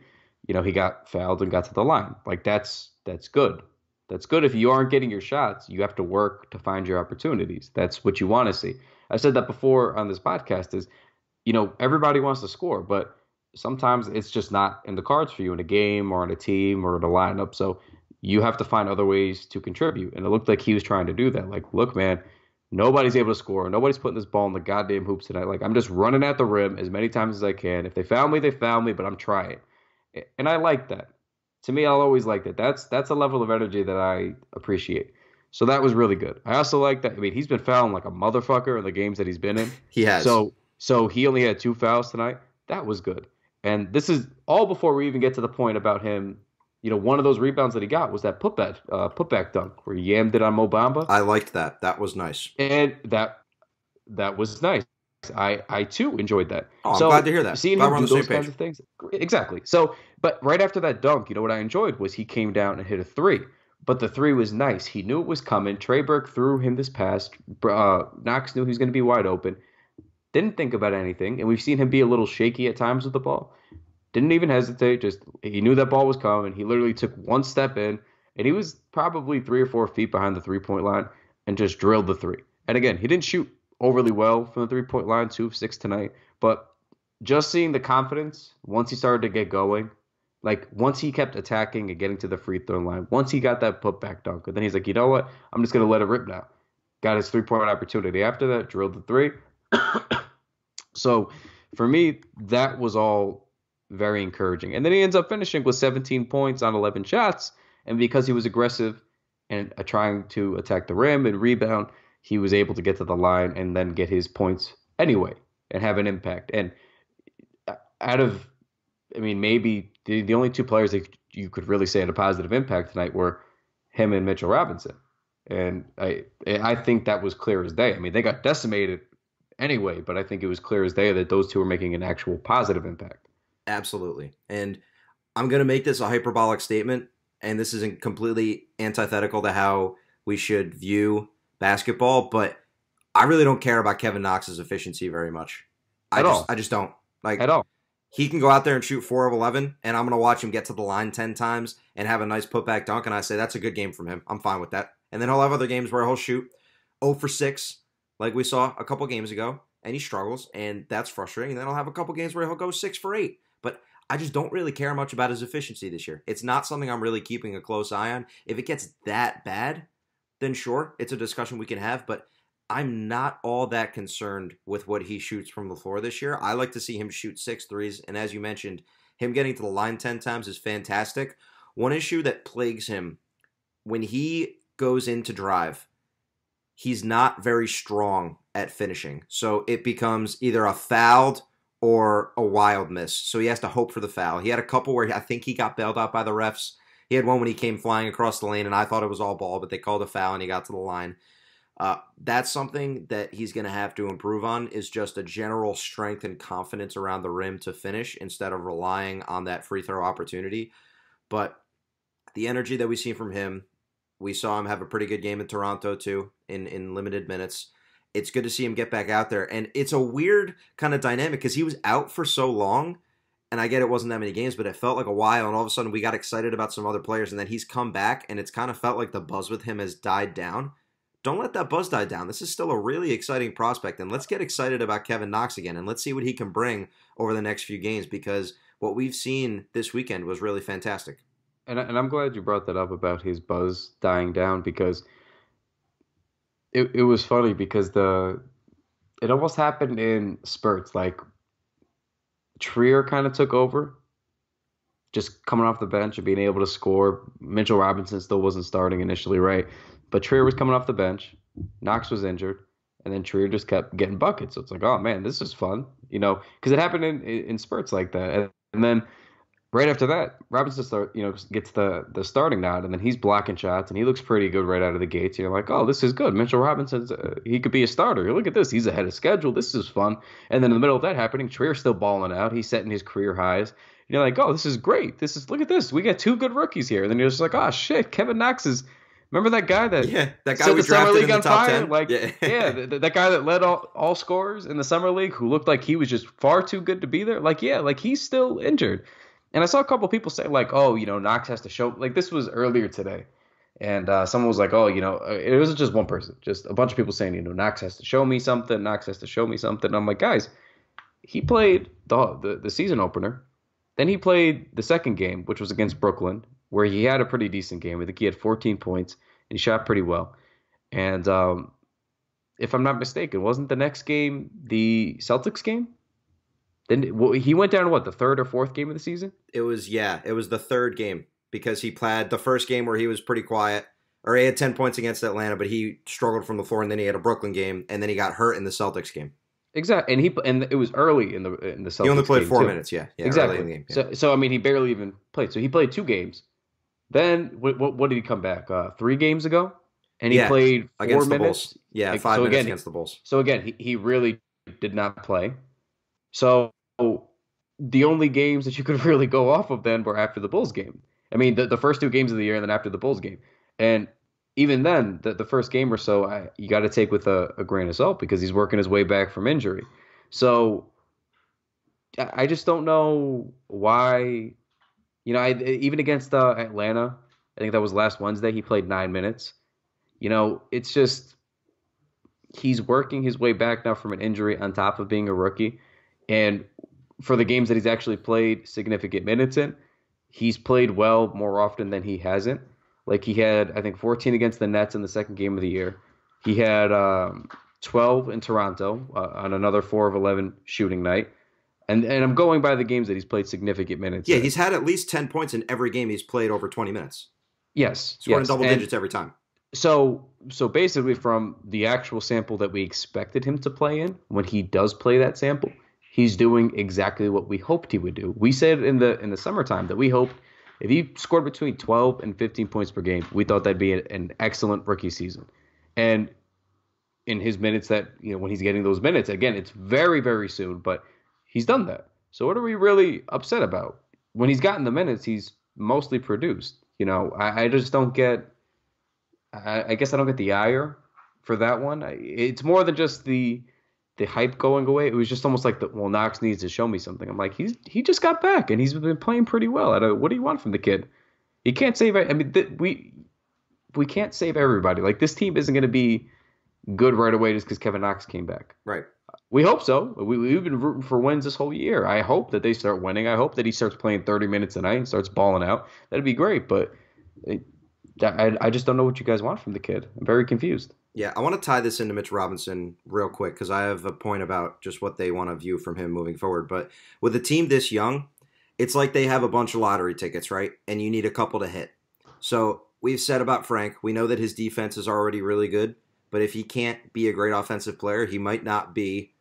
he got fouled and got to the line. That's good. That's good. If you aren't getting your shots, you have to work to find your opportunities. That's what you want to see. I said that before on this podcast is, everybody wants to score, but sometimes it's just not in the cards for you in a game or in a team or in a lineup. So you have to find other ways to contribute. And it looked like he was trying to do that. Look, man, nobody's able to score. Nobody's putting this ball in the goddamn hoops tonight. I'm just running at the rim as many times as I can. If they foul me, they foul me, but I'm trying. And I like that. To me, I'll always like that. That's a level of energy that I appreciate. So that was really good. I also like that. I mean, he's been fouling like a motherfucker in the games that he's been in. He has. So he only had 2 fouls tonight. That was good. And this is all before we even get to the point about him. One of those rebounds that he got was that putback dunk where he yammed it on Mo Bamba. I liked that. That was nice. And that was nice. I too enjoyed that. Oh, I'm glad to hear that. Seeing him do those kinds of things. Exactly. So, but right after that dunk, what I enjoyed was he came down and hit a 3. But the 3 was nice. He knew it was coming. Trey Burke threw him this pass. Knox knew he was going to be wide open. Didn't think about anything. And we've seen him be a little shaky at times with the ball. Didn't even hesitate. He knew that ball was coming. He literally took one step in, and he was probably 3 or 4 feet behind the 3-point line and just drilled the 3. And again, he didn't shoot overly well from the 3-point line, 2 of 6 tonight. But just seeing the confidence once he started to get going, once he kept attacking and getting to the free throw line, once he got that putback dunk, and then he's like, you know what? I'm just going to let it rip now. Got his 3-point opportunity after that, drilled the 3. So for me, that was all very encouraging. And then he ends up finishing with 17 points on 11 shots. And because he was aggressive and trying to attack the rim and rebound, he was able to get to the line and then get his points anyway and have an impact. And maybe the only 2 players that you could really say had a positive impact tonight were him and Mitchell Robinson. And I think that was clear as day. I mean, they got decimated anyway, but I think it was clear as day that those 2 were making an actual positive impact. Absolutely. And I'm going to make this a hyperbolic statement, and this isn't completely antithetical to how we should view basketball, but I really don't care about Kevin Knox's efficiency very much. I just don't. At all. He can go out there and shoot 4 of 11, and I'm going to watch him get to the line 10 times and have a nice putback dunk, and I say that's a good game from him. I'm fine with that. And then he'll have other games where he'll shoot 0 for 6, like we saw a couple games ago, and he struggles, and that's frustrating. And then he'll have a couple games where he'll go 6 for 8. But I just don't really care much about his efficiency this year. It's not something I'm really keeping a close eye on. If it gets that bad, then sure, it's a discussion we can have, but I'm not all that concerned with what he shoots from the floor this year. I like to see him shoot 6 threes, and as you mentioned, him getting to the line 10 times is fantastic. One issue that plagues him when he goes in to drive, he's not very strong at finishing. So it becomes either a fouled or a wild miss. So he has to hope for the foul. He had a couple where I think he got bailed out by the refs. He had one when he came flying across the lane, and I thought it was all ball, but they called a foul, and he got to the line. That's something that he's going to have to improve on, is just a general strength and confidence around the rim to finish instead of relying on that free throw opportunity. But the energy that we see from him, we saw him have a pretty good game in Toronto too, in limited minutes. It's good to see him get back out there. And it's a weird kind of dynamic because he was out for so long, and I get it wasn't that many games, but it felt like a while, and all of a sudden we got excited about some other players, and then he's come back, and it's kind of felt like the buzz with him has died down. Don't let that buzz die down. This is still a really exciting prospect, and let's get excited about Kevin Knox again, and let's see what he can bring over the next few games, because what we've seen this weekend was really fantastic. And I'm glad you brought that up about his buzz dying down, because it was funny because it almost happened in spurts. Like Trier kind of took over, just coming off the bench and being able to score. Mitchell Robinson still wasn't starting initially, right? But Trier was coming off the bench. Knox was injured, and then Trier just kept getting buckets. So it's like, oh man, this is fun, because it happened in spurts like that. And then right after that, Robinson gets the starting nod, and then he's blocking shots, and he looks pretty good right out of the gates. You're like, oh, this is good. Mitchell Robinson's he could be a starter. Look at this, he's ahead of schedule. This is fun. And then in the middle of that happening, Trier's still balling out. He's setting his career highs. And you're like, oh, this is great. Look at this. We got 2 good rookies here. And then you're just like, oh shit, Kevin Knox is. Remember that guy that guy we drafted in the top 10? Like, that guy that led all scorers in the summer league, who looked like he was just far too good to be there. Like, he's still injured. And I saw a couple of people say, like, oh, Knox has to show. Like, this was earlier today. And someone was like, oh, it wasn't just one person. Just a bunch of people saying, Knox has to show me something. Knox has to show me something. And I'm like, guys, he played the season opener. Then he played the second game, which was against Brooklyn, where he had a pretty decent game. I think he had 14 points, and he shot pretty well. And if I'm not mistaken, wasn't the next game the Celtics game? Then he went down to the 3rd or 4th game of the season? It was the 3rd game, because he played the first game where he was pretty quiet, or he had 10 points against Atlanta, but he struggled from the floor, and then he had a Brooklyn game, and then he got hurt in the Celtics game. Exactly, and it was early in the Celtics. He only played 4 too. minutes, exactly. Early in the game, yeah. So I mean, he barely even played. So he played 2 games. Then what did he come back? 3 games ago, and he played 4 against minutes. The Bulls. Yeah, 5 minutes against the Bulls. So again, he really did not play. So the only games that you could really go off of then were after the Bulls game. I mean, the first 2 games of the year, and then after the Bulls game. And even then, the first game or so, you got to take with a grain of salt, because he's working his way back from injury. So I just don't know why. Even against Atlanta, I think that was last Wednesday, he played 9 minutes. It's just he's working his way back now from an injury on top of being a rookie. And for the games that he's actually played significant minutes in, he's played well more often than he hasn't. Like, he had, I think, 14 against the Nets in the second game of the year. He had 12 in Toronto on another 4 of 11 shooting night. And I'm going by the games that he's played significant minutes. Yeah, he's had at least 10 points in every game he's played over 20 minutes. Yes. Scoring double digits every time. So basically, from the actual sample that we expected him to play in, when he does play that sample, he's doing exactly what we hoped he would do. We said in the summertime that we hoped if he scored between 12 and 15 points per game, we thought that'd be an excellent rookie season. And in his minutes when he's getting those minutes, again, it's very, very soon, but he's done that. So what are we really upset about? When he's gotten the minutes, he's mostly produced. I just don't get – I guess I don't get the ire for that one. It's more than just the hype going away. It was just almost like Knox needs to show me something. I'm like, he just got back, and he's been playing pretty well. What do you want from the kid? He can't save – I mean, we can't save everybody. Like, this team isn't going to be good right away just because Kevin Knox came back. Right. We hope so. We've been rooting for wins this whole year. I hope that they start winning. I hope that he starts playing 30 minutes a night and starts balling out. That'd be great. But I just don't know what you guys want from the kid. I'm very confused. Yeah, I want to tie this into Mitch Robinson real quick because I have a point about just what they want to view from him moving forward. But with a team this young, it's like they have a bunch of lottery tickets, right? And you need a couple to hit. So we've said about Frank, we know that his defense is already really good, but if he can't be a great offensive player, he might not be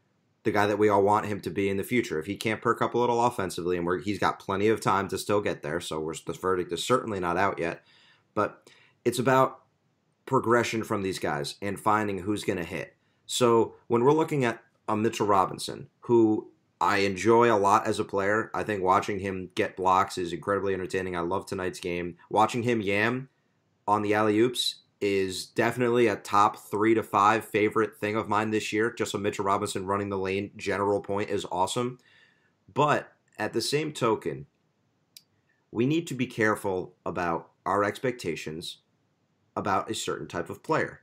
the guy that we all want him to be in the future. If he can't perk up a little offensively, and he's got plenty of time to still get there, so the verdict is certainly not out yet. But it's about progression from these guys and finding who's going to hit. So when we're looking at a Mitchell Robinson, who I enjoy a lot as a player, I think watching him get blocks is incredibly entertaining. I love tonight's game. Watching him yam on the alley-oops is definitely a top 3 to 5 favorite thing of mine this year. Just a Mitchell Robinson running the lane general point is awesome. But at the same token, we need to be careful about our expectations about a certain type of player.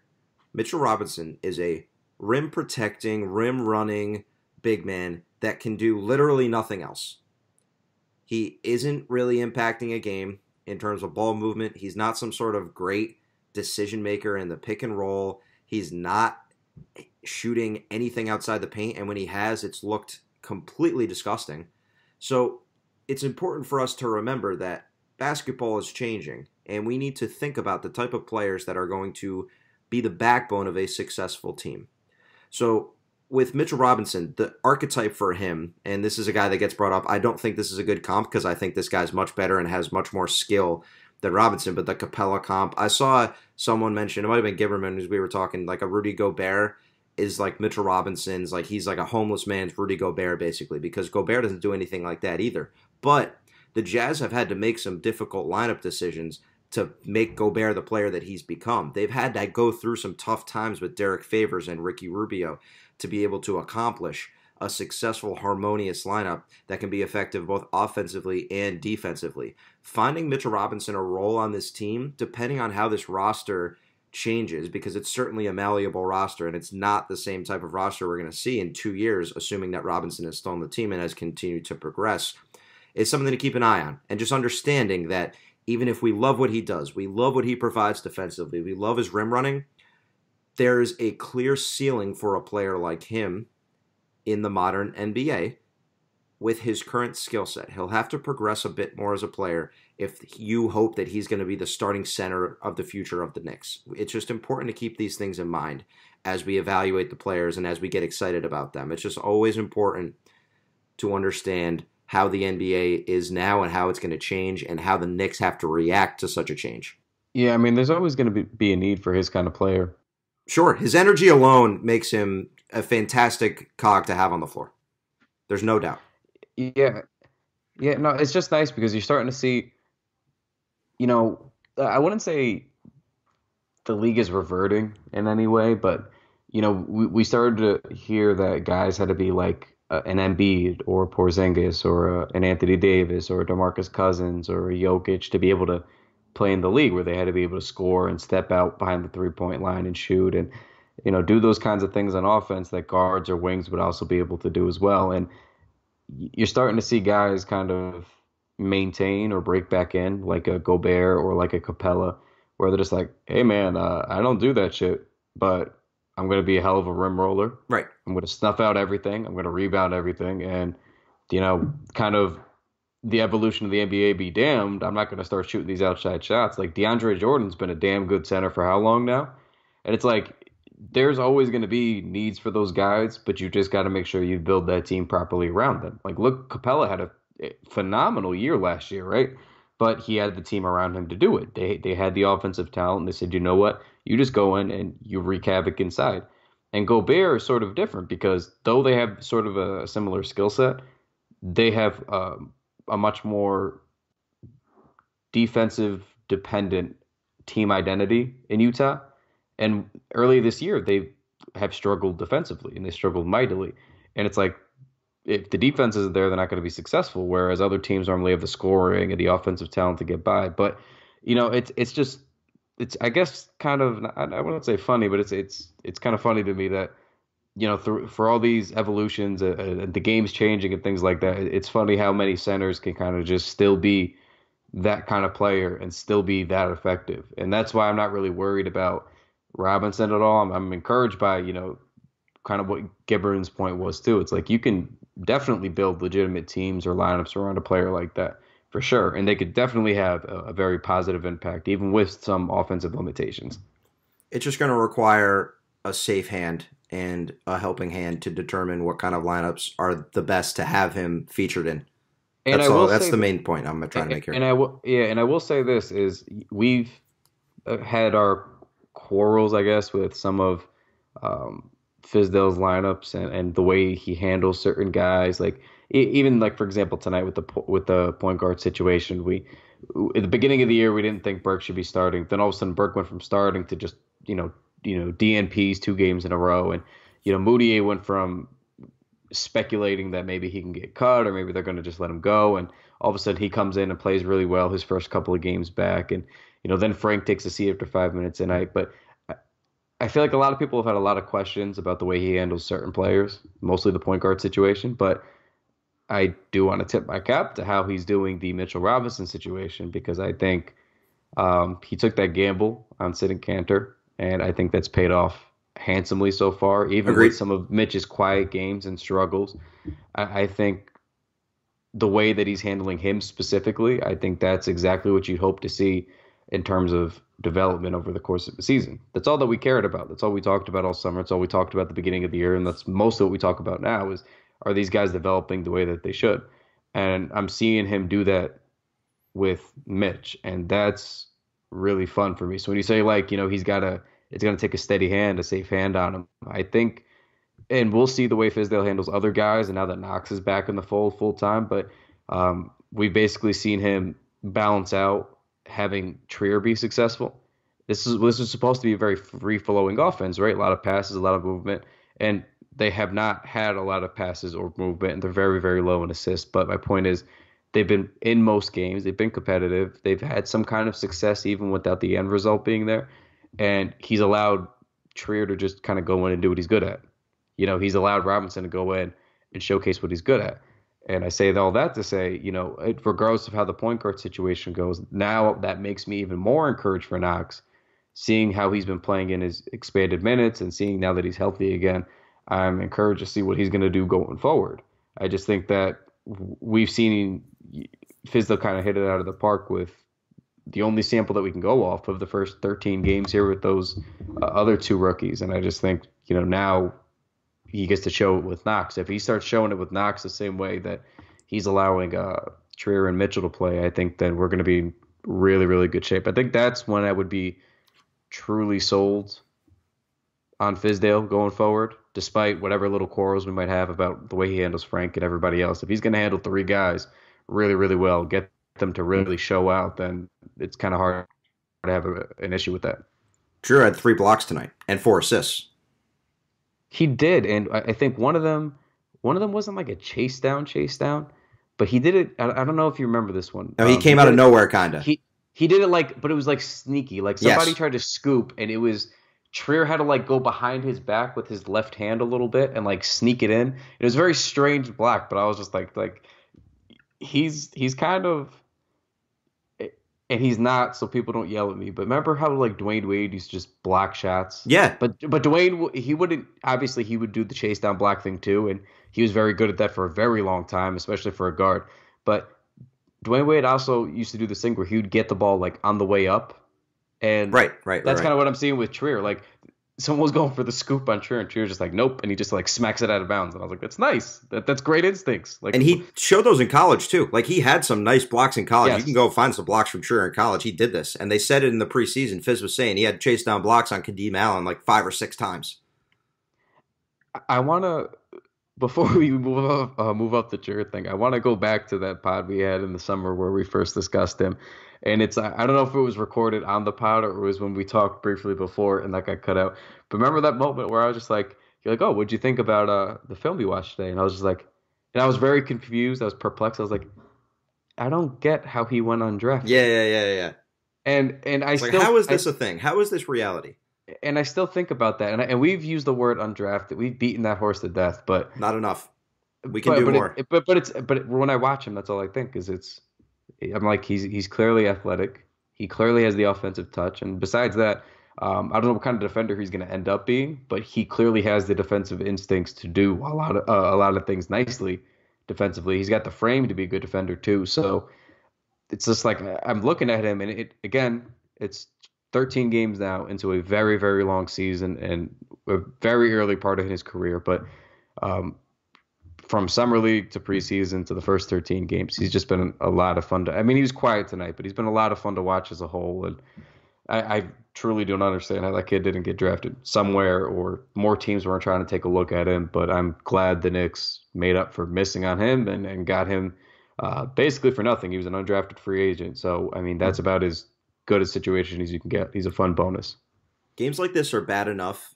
Mitchell Robinson is a rim protecting, rim running big man that can do literally nothing else. He isn't really impacting a game in terms of ball movement. He's not some sort of great decision maker in the pick and roll. He's not shooting anything outside the paint, and when he has, it's looked completely disgusting. So it's important for us to remember that basketball is changing, and we need to think about the type of players that are going to be the backbone of a successful team. So with Mitchell Robinson, the archetype for him, and this is a guy that gets brought up, I don't think this is a good comp because I think this guy's much better and has much more skill than Robinson, but the Capella comp, I saw someone mention, it might have been Gibberman as we were talking, like a Rudy Gobert is like Mitchell Robinson's, like he's like a homeless man's Rudy Gobert basically, because Gobert doesn't do anything like that either. But the Jazz have had to make some difficult lineup decisions to make Gobert the player that he's become. They've had to go through some tough times with Derek Favors and Ricky Rubio to be able to accomplish a successful, harmonious lineup that can be effective both offensively and defensively. Finding Mitchell Robinson a role on this team, depending on how this roster changes, because it's certainly a malleable roster, and it's not the same type of roster we're going to see in 2 years, assuming that Robinson is still on the team and has continued to progress, is something to keep an eye on. And just understanding that even if we love what he does, we love what he provides defensively, we love his rim running, there's a clear ceiling for a player like him in the modern NBA with his current skill set. He'll have to progress a bit more as a player if you hope that he's going to be the starting center of the future of the Knicks. It's just important to keep these things in mind as we evaluate the players and as we get excited about them. It's just always important to understand how the NBA is now and how it's going to change and how the Knicks have to react to such a change. Yeah, I mean, there's always going to be a need for his kind of player. Sure, his energy alone makes him a fantastic cog to have on the floor. There's no doubt. Yeah. Yeah, no, it's just nice because you're starting to see, I wouldn't say the league is reverting in any way, but, we started to hear that guys had to be like an Embiid or Porzingis or an Anthony Davis or a DeMarcus Cousins or a Jokic to be able to play in the league, where they had to be able to score and step out behind the 3-point line and shoot and, do those kinds of things on offense that guards or wings would also be able to do as well. And you're starting to see guys kind of maintain or break back in, like a Gobert or like a Capella, where they're just like, hey, man, I don't do that shit, but I'm going to be a hell of a rim roller. Right. I'm going to snuff out everything. I'm going to rebound everything. And, kind of the evolution of the NBA be damned, I'm not going to start shooting these outside shots. Like DeAndre Jordan's been a damn good center for how long now? And it's like, there's always going to be needs for those guys, but you just got to make sure you build that team properly around them. Like, look, Capella had a phenomenal year last year, right? But he had the team around him to do it. They had the offensive talent. And they said, you know what? You just go in and you wreak havoc inside. And Gobert is sort of different because though they have sort of a similar skill set, they have a much more defensive dependent team identity in Utah. And early this year, they have struggled defensively, and they struggled mightily. And it's like, if the defense isn't there, they're not going to be successful, whereas other teams normally have the scoring and the offensive talent to get by. But, it's I guess kind of, I wouldn't say funny, but it's kind of funny to me that, for all these evolutions and the game's changing and things like that, it's funny how many centers can kind of just still be that kind of player and still be that effective. And that's why I'm not really worried about Robinson at all. I'm encouraged by, kind of what Gibbons' point was too. It's like you can definitely build legitimate teams or lineups around a player like that for sure. And they could definitely have a very positive impact, even with some offensive limitations. It's just going to require a safe hand and a helping hand to determine what kind of lineups are the best to have him featured in. And That's the main point I'm trying to make here. And I will say this is we've had our quarrels, I guess, with some of Fizdale's lineups and the way he handles certain guys. Like even like for example tonight with the point guard situation, we at the beginning of the year we didn't think Burke should be starting. Then all of a sudden Burke went from starting to just DNPs 2 games in a row, and Moutier went from speculating that maybe he can get cut or maybe they're going to just let him go, and all of a sudden he comes in and plays really well his first couple of games back, and then Frank takes a seat after 5 minutes a night. But I feel like a lot of people have had a lot of questions about the way he handles certain players, mostly the point guard situation, but I do want to tip my cap to how he's doing the Mitchell Robinson situation, because I think he took that gamble on sitting Cantor, and I think that's paid off handsomely so far, even Agreed. with some of Mitch's quiet games and struggles. I think the way that he's handling him specifically, I think that's exactly what you'd hope to see in terms of development over the course of the season. That's all that we cared about. That's all we talked about all summer. It's all we talked about at the beginning of the year, and that's most of what we talk about now is, are these guys developing the way that they should? And I'm seeing him do that with Mitch, and that's really fun for me. So when you say it's going to take a steady hand, a safe hand on him, I think, and we'll see the way Fizdale handles other guys, and now that Knox is back in the fold full time, but we've basically seen him balance out having Trier be successful. This is supposed to be a very free-flowing offense, right? A lot of passes, a lot of movement, and they have not had a lot of passes or movement, and they're very, very low in assists. But my point is, they've been in most games. They've been competitive. They've had some kind of success even without the end result being there. And he's allowed Trier to just kind of go in and do what he's good at. He's allowed Robinson to go in and showcase what he's good at. And I say all that to say, regardless of how the point guard situation goes, now that makes me even more encouraged for Knox, seeing how he's been playing in his expanded minutes and seeing now that he's healthy again. I'm encouraged to see what he's going to do going forward. I just think that we've seen Fizdale kind of hit it out of the park with the only sample that we can go off of the first 13 games here with those other 2 rookies. And I just think, now he gets to show it with Knox. If he starts showing it with Knox the same way that he's allowing Trier and Mitchell to play, I think then we're going to be in really, really good shape. I think that's when I would be truly sold on Fizdale going forward, despite whatever little quarrels we might have about the way he handles Frank and everybody else. If he's going to handle 3 guys really, really well, get them to really show out, then it's kind of hard to have an issue with that. Trier had 3 blocks tonight and 4 assists. He did, and I think one of them wasn't like a chase down, but he did it. I don't know if you remember this one. No, he came out of nowhere, kind of. He did it but it was like sneaky. Like somebody tried to scoop, and it was Trier had to go behind his back with his left hand a little bit and like sneak it in. It was a very strange block, but I was just like he's kind of. And he's not, so people don't yell at me. But remember how Dwayne Wade used to just block shots? Yeah. But Dwayne, he would do the chase down block thing too, and he was very good at that for a very long time, especially for a guard. But Dwayne Wade also used to do this thing where he would get the ball on the way up, and right. That's kind of what I'm seeing with Trier. Someone was going for the scoop on Trier, and Trier's just nope, and he just smacks it out of bounds. And I was like, that's nice. That's great instincts. And he showed those in college too. He had some nice blocks in college. Yes. You can go find some blocks from Trier in college. He did this, and they said it in the preseason. Fizz was saying he had chase down blocks on Kadeem Allen 5 or 6 times. I want to, before we move up the Trier thing, I want to go back to that pod we had in the summer where we first discussed him. And I don't know if it was recorded on the pod or it was when we talked briefly before and that got cut out. But remember that moment where I was just you're oh, what'd you think about the film you watched today? And I was just and I was very confused. I was perplexed. I was I don't get how he went undrafted. Yeah. And I still, how is this a thing? How is this reality? And I still think about that. And we've used the word undrafted. We've beaten that horse to death, but not enough. We can do more. But when I watch him, that's all I think is I'm like, he's clearly athletic. He clearly has the offensive touch, and besides that, I don't know what kind of defender he's going to end up being, but he clearly has the defensive instincts to do a lot of things nicely defensively. He's got the frame to be a good defender too. So it's just like I'm looking at him, and it's 13 games now into a very, very long season and a very early part of his career. But um, from summer league to preseason to the first 13 games, he's just been a lot of fun. I mean, he was quiet tonight, but he's been a lot of fun to watch as a whole. And I truly don't understand how that kid didn't get drafted somewhere or more teams weren't trying to take a look at him. But I'm glad the Knicks made up for missing on him and got him basically for nothing. He was an undrafted free agent. So, I mean, that's about as good a situation as you can get. He's a fun bonus. Games like this are bad enough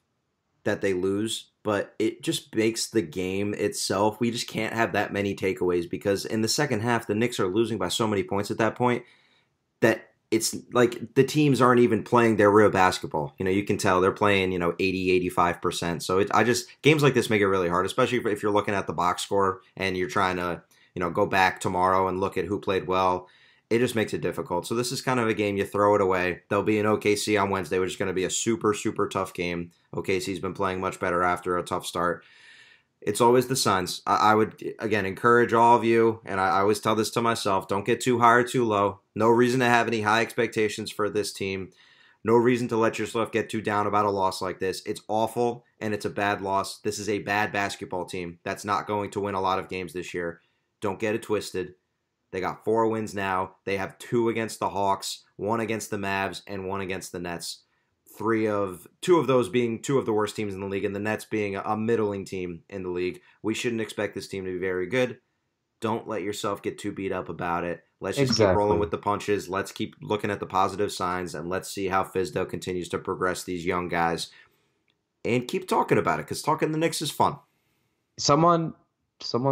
that they lose, but it just makes the game itself. We just can't have that many takeaways because in the second half, the Knicks are losing by so many points at that point that it's like the teams aren't even playing their real basketball. You can tell they're playing, 80, 85%. So games like this make it really hard, especially if you're looking at the box score and you're trying to, go back tomorrow and look at who played well. It just makes it difficult. So this is kind of a game you throw it away. There'll be an OKC on Wednesday, which is going to be a super, super tough game. OKC's been playing much better after a tough start. It's always the Suns. I would, again, encourage all of you, and I always tell this to myself, don't get too high or too low. No reason to have any high expectations for this team. No reason to let yourself get too down about a loss like this. It's awful, and it's a bad loss. This is a bad basketball team that's not going to win a lot of games this year. Don't get it twisted. They got 4 wins now. They have 2 against the Hawks, 1 against the Mavs, and 1 against the Nets. 2 of those being 2 of the worst teams in the league, and the Nets being a middling team in the league. We shouldn't expect this team to be very good. Don't let yourself get too beat up about it. Let's just keep rolling with the punches. Let's keep looking at the positive signs, and let's see how Fizdale continues to progress these young guys. And keep talking about it, because talking the Knicks is fun. Someone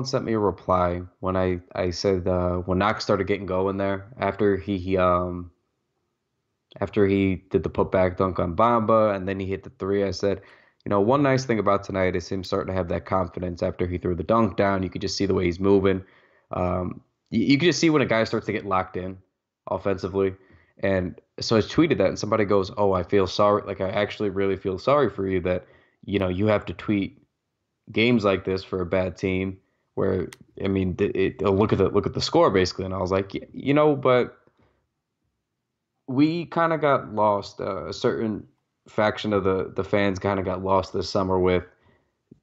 sent me a reply when I said when Knox started getting going there after he did the putback dunk on Bamba and then he hit the 3. I said, one nice thing about tonight is him starting to have that confidence after he threw the dunk down. You could just see the way he's moving. You could just see when a guy starts to get locked in offensively. And so I tweeted that and somebody goes, "Oh, I feel sorry. Like I actually really feel sorry for you that you have to tweet games like this for a bad team where I mean look at the score basically." And I was like, but we kind of got lost. A certain faction of the fans kind of got lost this summer with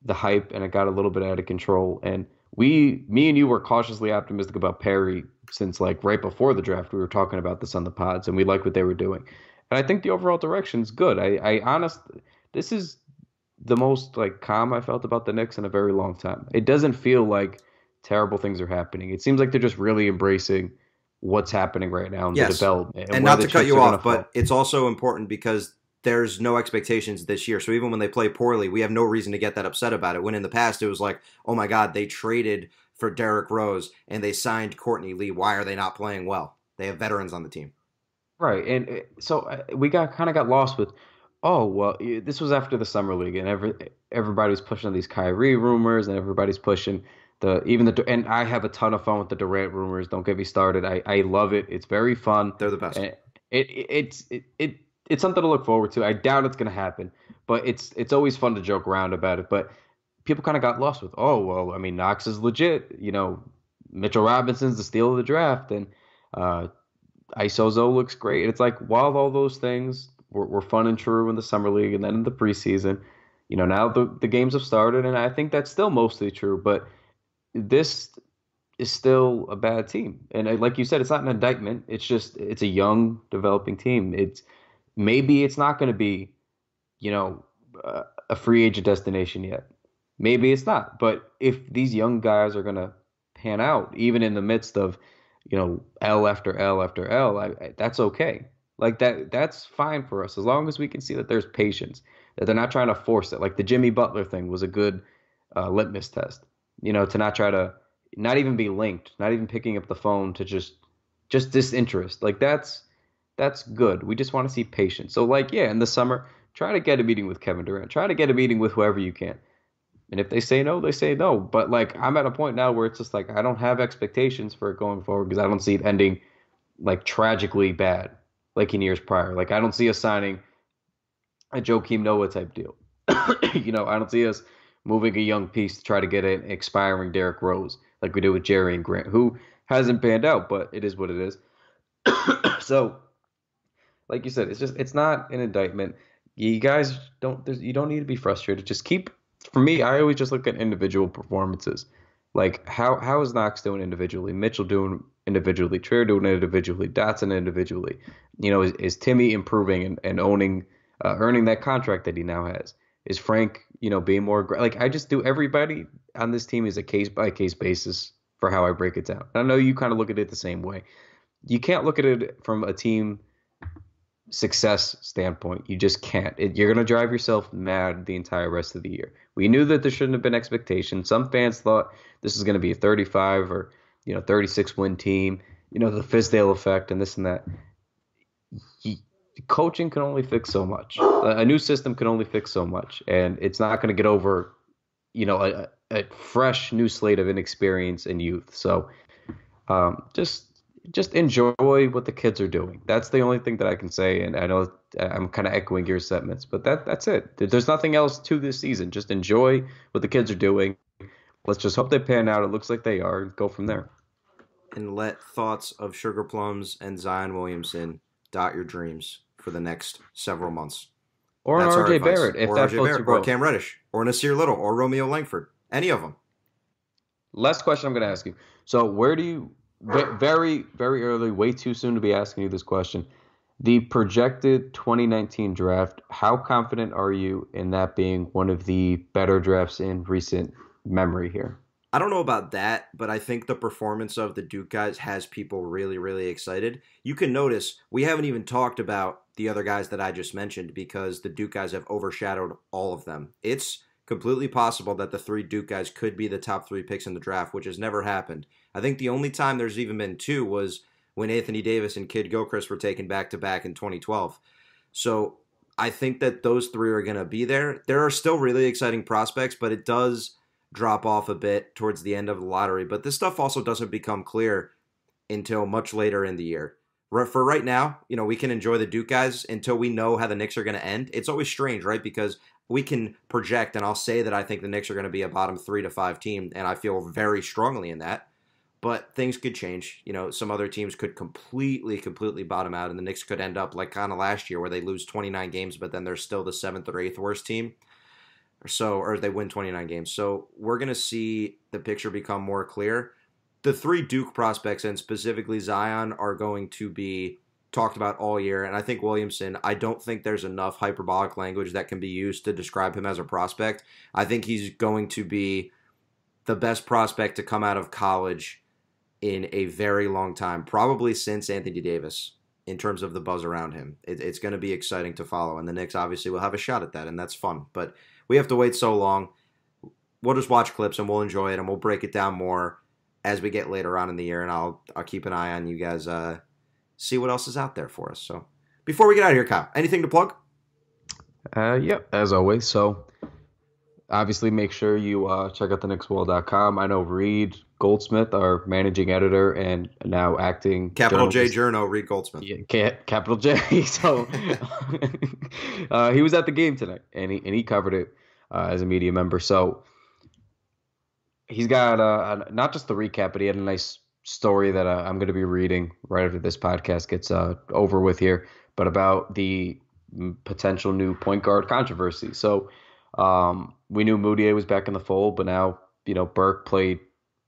the hype, and it got a little bit out of control. And me and you were cautiously optimistic about Perry since like right before the draft. We were talking about this on the pods, and we liked what they were doing. And I think the overall direction's good. This is the most like calm I felt about the Knicks in a very long time. It doesn't feel like terrible things are happening. It seems like they're just really embracing what's happening right now in the development. And not to cut you off, but it's also important because there's no expectations this year. So even when they play poorly, we have no reason to get that upset about it. When in the past it was like, oh my God, they traded for Derrick Rose and they signed Courtney Lee. Why are they not playing well? They have veterans on the team. Right. And so we got lost with, oh, well, this was after the summer league and everybody's pushing these Kyrie rumors and everybody's pushing and I have a ton of fun with the Durant rumors. Don't get me started. I love it. It's very fun. They're the best. And it's something to look forward to. I doubt it's going to happen, but it's always fun to joke around about it. But people kind of got lost with, oh, well, I mean, Knox is legit. Mitchell Robinson's the steal of the draft, and Isozo looks great. And it's like, while all those things were fun and true in the summer league and then in the preseason, now the games have started, and I think that's still mostly true. But this is still a bad team. And like you said, it's not an indictment. It's a young, developing team. Maybe it's not going to be, a free agent destination yet. Maybe it's not. But if these young guys are going to pan out, even in the midst of, L after L after L, that's okay. Like that's fine for us as long as we can see that there's patience, that they're not trying to force it. Like the Jimmy Butler thing was a good litmus test. To not try to not even be linked, not even picking up the phone to just disinterest. Like that's good. We just want to see patience. So like, yeah, in the summer, try to get a meeting with Kevin Durant. Try to get a meeting with whoever you can. And if they say no, they say no. But like, I'm at a point now where it's just like, I don't have expectations for it going forward because I don't see it ending like tragically bad like in years prior. Like I don't see us signing a Joakim Noah type deal. I don't see us moving a young piece to try to get an expiring Derrick Rose like we did with Jerry and Grant, who hasn't panned out, but it is what it is. So, like you said, it's not an indictment. You guys you don't need to be frustrated. Just keep. For me, I always just look at individual performances. Like how is Knox doing individually? Mitchell doing individually? Trier doing individually? Dotson individually? Is Timmy improving and earning that contract that he now has? Is Frank, being more like I just do everybody on this team is a case by case basis for how I break it down. I know you kind of look at it the same way. You can't look at it from a team success standpoint. You just can't. You're going to drive yourself mad the entire rest of the year. We knew that there shouldn't have been expectations. Some fans thought this is going to be a 35 or 36 win team. The Fizdale effect and this and that. Coaching can only fix so much. A new system can only fix so much, and it's not going to get over, a fresh new slate of inexperience and youth. So, just enjoy what the kids are doing. That's the only thing that I can say. And I know I'm kind of echoing your sentiments, but that's it. There's nothing else to this season. Just enjoy what the kids are doing. Let's just hope they pan out. It looks like they are. Go from there. And let thoughts of Sugar Plums and Zion Williamson dot your dreams for the next several months. Or That's RJ Barrett, if that floats your boat. Or Cam Reddish, or Nasir Little, or Romeo Langford. Any of them. Last question I'm going to ask you. So where do you, very, very early, way too soon to be asking you this question, the projected 2019 draft, how confident are you in that being one of the better drafts in recent memory here? I don't know about that, but I think the performance of the Duke guys has people really, really excited. You can notice we haven't even talked about the other guys that I just mentioned because the Duke guys have overshadowed all of them. It's completely possible that the three Duke guys could be the top 3 picks in the draft, which has never happened. I think the only time there's even been 2 was when Anthony Davis and Kid Gilchrist were taken back-to-back in 2012. So I think that those 3 are going to be there. There are still really exciting prospects, but it does drop off a bit towards the end of the lottery. But this stuff also doesn't become clear until much later in the year. For right now, we can enjoy the Duke guys until we know how the Knicks are going to end. It's always strange, right? Because we can project, and I'll say that I think the Knicks are going to be a bottom 3 to 5 team, and I feel very strongly in that. But things could change. Some other teams could completely bottom out, and the Knicks could end up like kind of last year where they lose 29 games, but then they're still the 7th or 8th worst team. Or they win 29 games. So we're going to see the picture become more clear. The 3 Duke prospects, and specifically Zion, are going to be talked about all year. And I think Williamson, I don't think there's enough hyperbolic language that can be used to describe him as a prospect. I think he's going to be the best prospect to come out of college in a very long time, probably since Anthony Davis, in terms of the buzz around him. It's going to be exciting to follow. And the Knicks obviously will have a shot at that, and that's fun. But we have to wait so long. We'll just watch clips and we'll enjoy it and we'll break it down more as we get later on in the year. And I'll keep an eye on you guys, see what else is out there for us. So before we get out of here, Kyle, anything to plug? Yep, as always. So obviously make sure you check out thenixwall.com. I know Reed Goldsmith, our managing editor and now acting Capital J Journo, Reed Goldsmith. Yeah, capital J. So he was at the game tonight and he covered it as a media member. So he's got not just the recap, but he had a nice story that I'm going to be reading right after this podcast gets over with here, but about the potential new point guard controversy. So we knew Moutier was back in the fold, but now, Burke played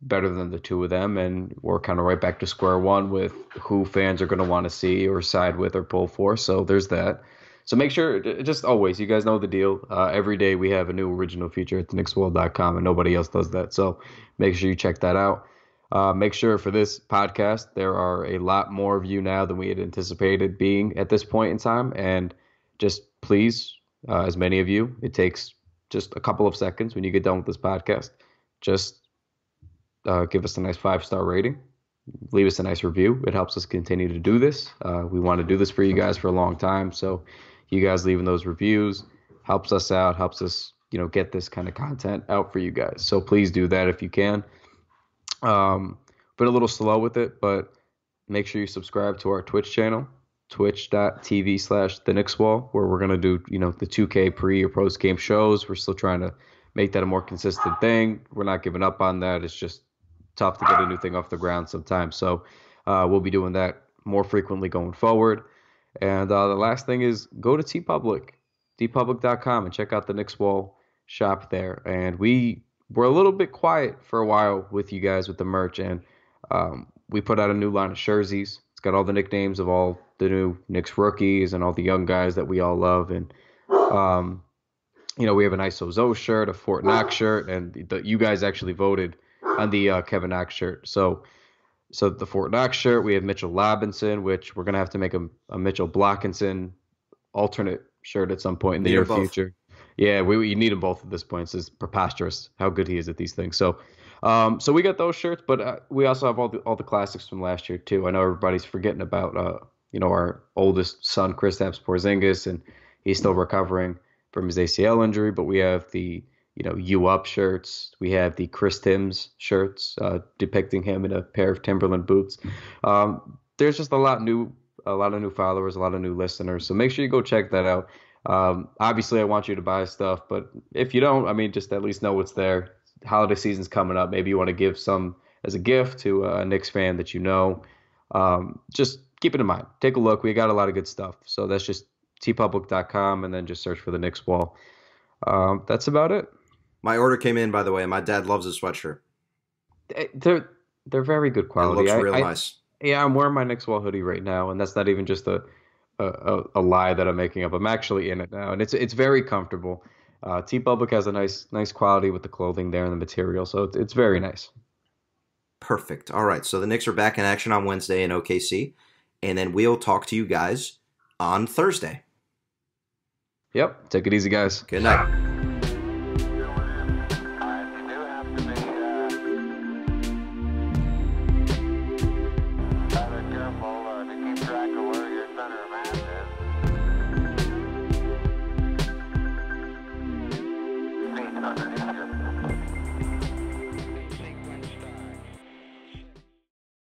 better than the 2 of them, and we're kind of right back to square one with who fans are going to want to see or side with or pull for. So there's that. So make sure, just always, you guys know the deal. Every day we have a new original feature at thenixworld.com, and nobody else does that. So make sure you check that out. Make sure for this podcast, there are a lot more of you now than we had anticipated being at this point in time. And just please, as many of you, it takes just a couple of seconds when you get done with this podcast. Just give us a nice 5-star rating. Leave us a nice review. It helps us continue to do this. We want to do this for you guys for a long time. So you guys leaving those reviews helps us out, helps us, get this kind of content out for you guys. So please do that if you can. Been a little slow with it, but make sure you subscribe to our Twitch channel, twitch.tv/the Knicks Wall, where we're going to do, the 2K pre or post game shows. We're still trying to make that a more consistent thing. We're not giving up on that. It's just tough to get a new thing off the ground sometimes. So we'll be doing that more frequently going forward. And the last thing is go to tpublic.com and check out the Knicks Wall shop there. And we were a little bit quiet for a while with you guys with the merch, and we put out a new line of jerseys. It's got all the nicknames of all the new Knicks rookies and all the young guys that we all love. And we have a nice Ozo shirt, a Fort Knox shirt, and you guys actually voted on the Kevin Knox shirt. So the Fort Knox shirt, we have Mitchell Robinson, which we're going to have to make a Mitchell Blockinson alternate shirt at some point in the near future. Yeah, you need them both at this point. It's preposterous how good he is at these things. So we got those shirts, but we also have all the classics from last year too. I know everybody's forgetting about our oldest son, Kristaps Porzingis, and he's still recovering from his ACL injury. But we have the U Up shirts. We have the Chris Timms shirts depicting him in a pair of Timberland boots. There's just a lot of new followers, a lot of new listeners. So make sure you go check that out. Obviously, I want you to buy stuff, but if you don't, just at least know it's there. Holiday season's coming up. Maybe you want to give some as a gift to a Knicks fan that you know. Just keep it in mind. Take a look. We got a lot of good stuff. So that's just tpublic.com, and then just search for the Knicks Wall. That's about it. My order came in, by the way. My dad loves his sweatshirt. They're very good quality. It looks real nice. Yeah, I'm wearing my Knicks Wall hoodie right now, and that's not even just a lie that I'm making up. I'm actually in it now, and it's very comfortable. TeePublic has a nice quality with the clothing there and the material, so it's very nice. Perfect. All right, so the Knicks are back in action on Wednesday in OKC, and then we'll talk to you guys on Thursday. Yep. Take it easy, guys. Good night.